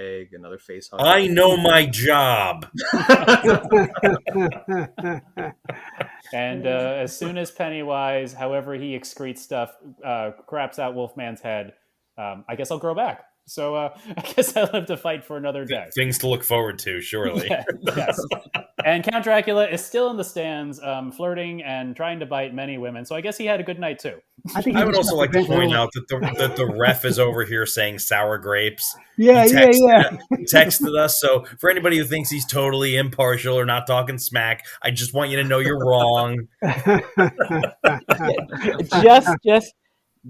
face hugger. I know my job. And as soon as Pennywise, however he excretes stuff, craps out Wolfman's head, I guess I'll grow back. So I guess I'll have to fight for another day. Things to look forward to, surely. Yeah, yes. And Count Dracula is still in the stands, flirting and trying to bite many women. So I guess he had a good night too. I would also like to point out that the ref is over here saying sour grapes. Yeah, He texted yeah. us. So for anybody who thinks he's totally impartial or not talking smack, I just want you to know you're wrong.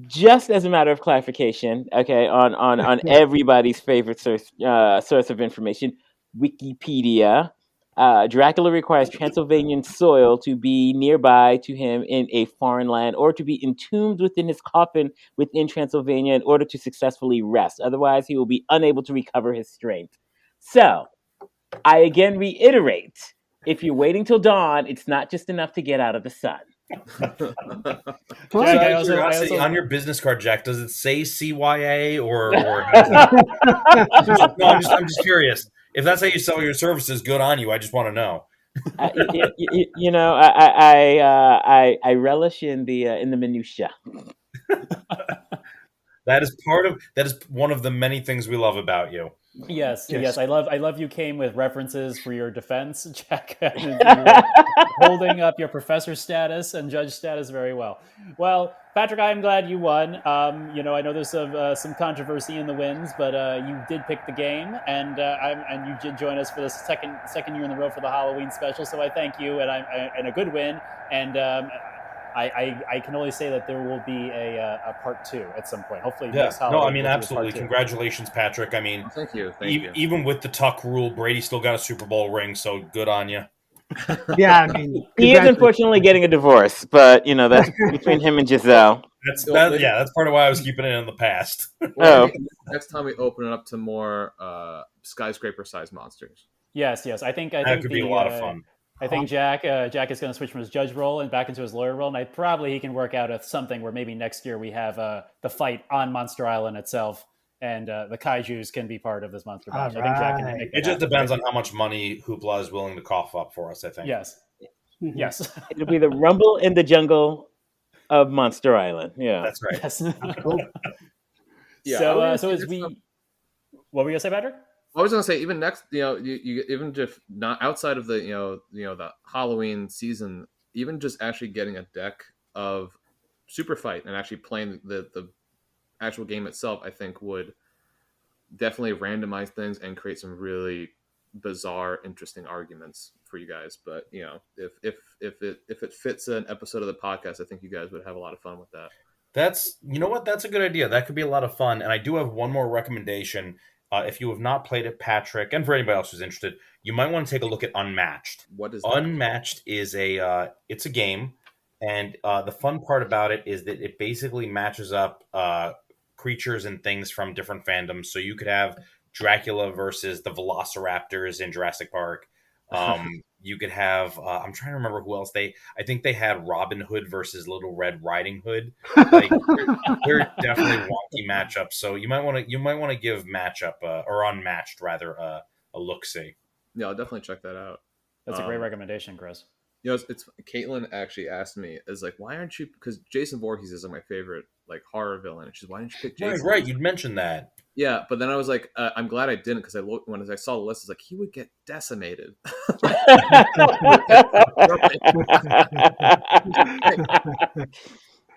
Just as a matter of clarification, okay, on everybody's favorite source of information, Wikipedia. Dracula requires Transylvanian soil to be nearby to him in a foreign land, or to be entombed within his coffin within Transylvania in order to successfully rest. Otherwise, he will be unable to recover his strength. So, I again reiterate, if you're waiting till dawn, it's not just enough to get out of the sun. Jack, I also, on your business card, Jack, does it say CYA or no? I'm just curious. If that's how you sell your services, good on you. I just want to know. I relish in the minutia. That is one of the many things we love about you. Yes. I love you came with references for your defense, Jack. You were holding up your professor status and judge status very well. Well, Patrick, I am glad you won. I know there's some controversy in the wins, but you did pick the game, and you did join us for the second year in a row for the Halloween special. So I thank you, and a good win. And I can only say that there will be a part 2 at some point. Hopefully, next Halloween. No, I mean, absolutely. Congratulations, Patrick. I mean, thank you. Even with the Tuck rule, Brady still got a Super Bowl ring, so good on you. Yeah, I mean, he is unfortunately getting a divorce, but that's between him and Giselle. That's part of why I was keeping it in the past. Well, next time we open it up to more skyscraper-sized monsters. Yes. I think that could be a lot of fun. I think Jack is going to switch from his judge role and back into his lawyer role, and he can work out something where maybe next year we have the fight on Monster Island itself, and the kaijus can be part of this monster match. Right. I think Jack can make it just depends on how much money Hoopla is willing to cough up for us, I think. Yes. It'll be the Rumble in the Jungle of Monster Island. Yeah, that's right. Yes. Yeah. So as we, what were you gonna say, Patrick? I was going to say, even next, you even if not outside of the, the Halloween season, even just actually getting a deck of Super Fight and actually playing the actual game itself, I think would definitely randomize things and create some really bizarre, interesting arguments for you guys. But if it fits an episode of the podcast, I think you guys would have a lot of fun with that. That's a good idea. That could be a lot of fun. And I do have one more recommendation. If you have not played it, Patrick, and for anybody else who's interested, you might want to take a look at Unmatched. What is that? Unmatched is it's a game, and the fun part about it is that it basically matches up creatures and things from different fandoms. So you could have Dracula versus the Velociraptors in Jurassic Park. You could have I'm trying to remember who else I think they had Robin Hood versus Little Red Riding Hood. Like they're definitely wonky matchups. So you might want to give matchup or Unmatched rather a look-see. Yeah, I'll definitely check that out. That's a great recommendation, Chris. It's Caitlin actually asked me, is like, why aren't you, because Jason Voorhees is my favorite like horror villain, and she's, why didn't you pick Jason? Right, you'd mentioned that. Yeah, but then I was like, I'm glad I didn't, because when I saw the list, I was like, he would get decimated.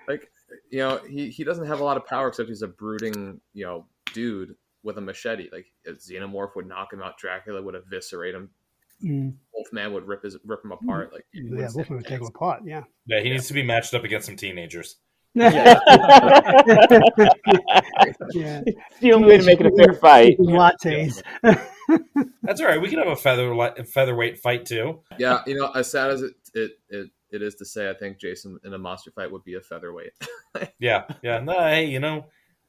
Like, he doesn't have a lot of power except he's a brooding, dude with a machete. Like, a Xenomorph would knock him out. Dracula would eviscerate him. Wolfman would rip him apart. Like, Wolfman would take him apart. Yeah. Yeah, he needs to be matched up against some teenagers. Yeah. It's the only way to make it a fair fight. Lattes. That's all right. We can have a featherweight fight too. Yeah, as sad as it is to say, I think Jason in a monster fight would be a featherweight. Yeah. No, hey,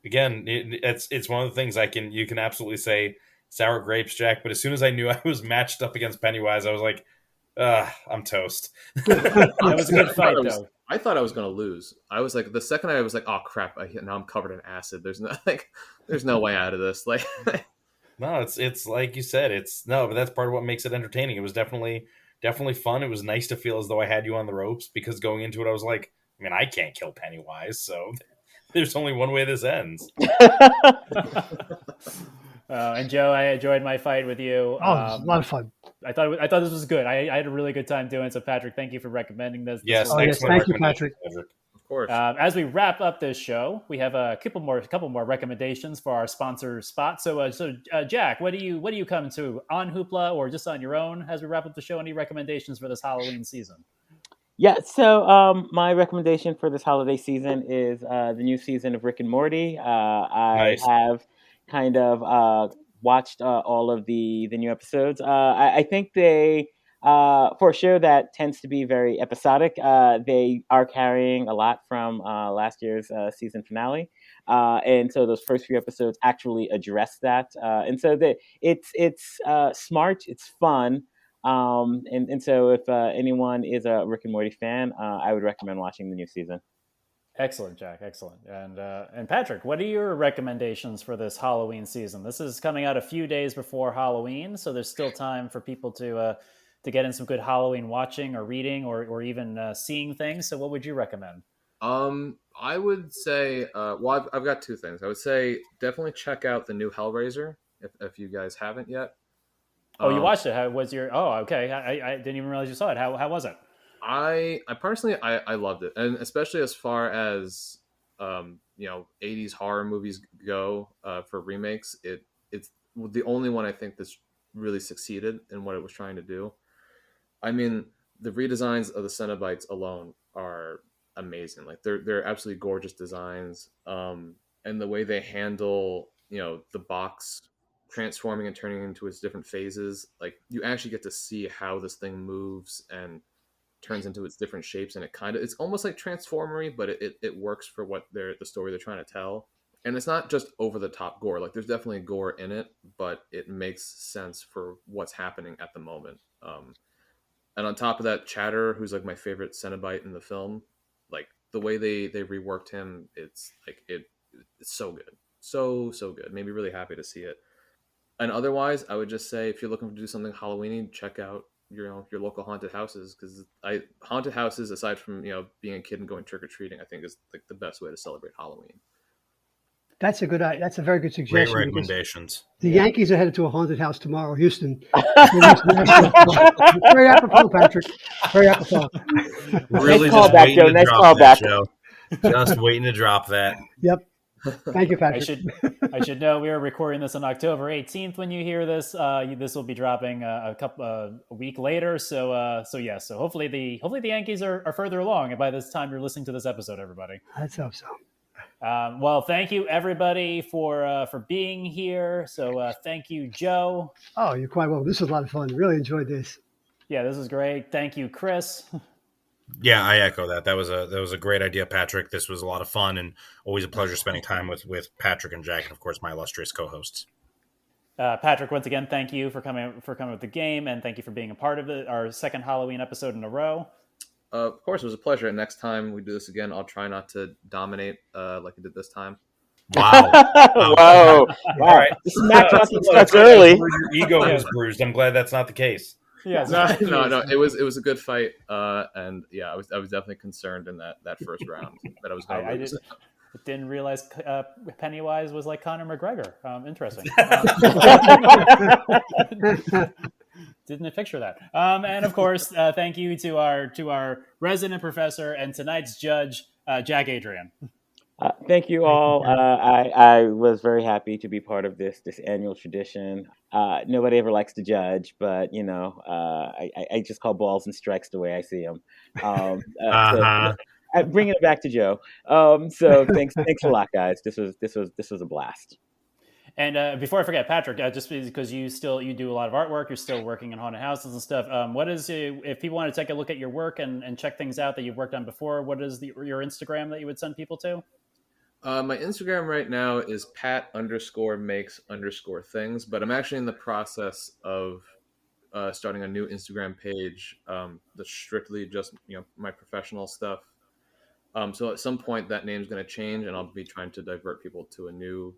again, it's one of the things you can absolutely say sour grapes, Jack. But as soon as I knew I was matched up against Pennywise, I was like, I'm toast. That was a good fight, though. I thought I was gonna lose. I was like, the second I was like, oh crap, now I'm covered in acid. There's no there's no way out of this. Like, No, it's like you said. It's no, but that's part of what makes it entertaining. It was definitely fun. It was nice to feel as though I had you on the ropes because going into it, I was like, I mean, I can't kill Pennywise, so there's only one way this ends. And Joe, I enjoyed my fight with you. Oh, it was a lot of fun. I thought this was good. I had a really good time doing it. So, Patrick, thank you for recommending this. Yes, Oh, yes, excellent thank you, recommendation, Patrick. of course. As we wrap up this show, we have a couple more recommendations for our sponsor spot. So, Jack, what do you come to on Hoopla or just on your own as we wrap up the show? Any recommendations for this Halloween season? Yeah, so my recommendation for this holiday season is the new season of Rick and Morty. I Nice. have kind of watched all of the new episodes. I think they, for a show that tends to be very episodic, they are carrying a lot from last year's season finale. And so those first few episodes actually address that. And so it's smart, it's fun. And so if anyone is a Rick and Morty fan, I would recommend watching the new season. Excellent, Jack. Excellent. And Patrick, what are your recommendations for this Halloween season? This is coming out a few days before Halloween, so there's still time for people to get in some good Halloween watching or reading or even seeing things. So, what would you recommend? I would say, well, I've got two things. I would say definitely check out the new Hellraiser if you guys haven't yet. Oh, you watched it. How was your? Oh, okay. I didn't even realize you saw it. How was it? I personally I loved it, and especially as far as 80s horror movies go for remakes, it's the only one I think that's really succeeded in what it was trying to do. I mean, the redesigns of the Cenobites alone are amazing. Like they're absolutely gorgeous designs, and the way they handle the box transforming and turning into its different phases, like you actually get to see how this thing moves and turns into its different shapes, and it's almost like transformery, but it works for what the story they're trying to tell. And it's not just over the top gore. Like there's definitely gore in it, but it makes sense for what's happening at the moment. And on top of that, Chatter, who's like my favorite Cenobite in the film, like the way they reworked him, it's so good, so good. Made me really happy to see it. And otherwise, I would just say if you're looking to do something Halloweeny, check out your local haunted houses, because haunted houses, aside from being a kid and going trick or treating, I think is like the best way to celebrate Halloween. That's a very good suggestion. Great recommendations. The Yankees are headed to a haunted house tomorrow, Houston. Very apropos, Patrick. Very apropos. Really Nice just callback, waiting Joe. to Nice drop that, callback. Joe. Just waiting to drop that. Yep. Thank you, Patrick. I should know we are recording this on October 18th. When you hear this, this will be dropping a week later. So hopefully the Yankees are further along by this time you're listening to this episode, everybody. Let's hope so. Well, thank you everybody for being here. So thank you, Joe. Oh, you're quite welcome. This was a lot of fun. Really enjoyed this. Yeah, this is great. Thank you, Chris. Yeah, I echo that. That was a great idea, Patrick. This was a lot of fun and always a pleasure spending time with Patrick and Jack, and of course my illustrious co-hosts. Patrick, once again, thank you for coming with the game, and thank you for being a part of our second Halloween episode in a row. Of course, it was a pleasure. And next time we do this again, I'll try not to dominate like I did this time. Wow! Whoa! All right, Smack talking starts early. Your ego was bruised. I'm glad that's not the case. Yeah, No. It was a good fight, and yeah, I was definitely concerned in that first round that I was going to lose. I didn't realize Pennywise was like Conor McGregor. Interesting. Didn't picture that. And of course, thank you to our resident professor and tonight's judge, Jack Adrien. Thank you all. I was very happy to be part of this annual tradition. Nobody ever likes to judge, but I just call balls and strikes the way I see them. So, bringing it back to Joe. So thanks a lot, guys. This was a blast. And before I forget, Patrick, just because you do a lot of artwork, you're still working in haunted houses and stuff. What is if people want to take a look at your work and check things out that you've worked on before? What is your Instagram that you would send people to? My Instagram right now is pat_makes_things, but I'm actually in the process of starting a new Instagram page that's strictly just my professional stuff. So at some point that name's going to change, and I'll be trying to divert people to a new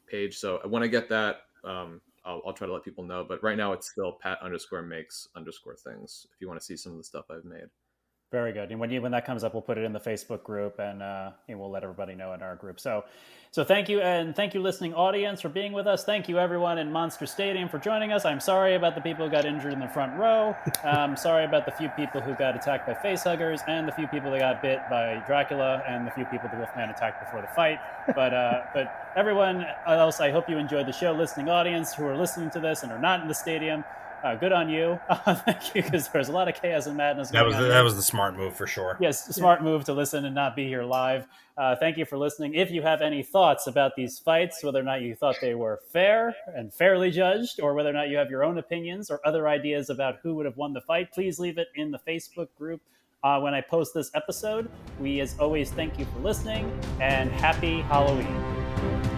page. So when I get that, I'll try to let people know. But right now it's still Pat_makes_things. If you want to see some of the stuff I've made. Very good. And when that comes up, we'll put it in the Facebook group, and we'll let everybody know in our group. So thank you, and thank you, listening audience, for being with us. Thank you, everyone in Monster Stadium, for joining us. I'm sorry about the people who got injured in the front row. I'm sorry about the few people who got attacked by facehuggers, and the few people that got bit by Dracula, and the few people the Wolfman attacked before the fight. But everyone else, I hope you enjoyed the show. Listening audience who are listening to this and are not in the stadium, good on you. Thank you, because there's a lot of chaos and madness going on. That was the smart move for sure. Yes, smart move to listen and not be here live. Thank you for listening. If you have any thoughts about these fights, whether or not you thought they were fair and fairly judged, or whether or not you have your own opinions or other ideas about who would have won the fight, please leave it in the Facebook group when I post this episode. We, as always, thank you for listening, and happy Halloween.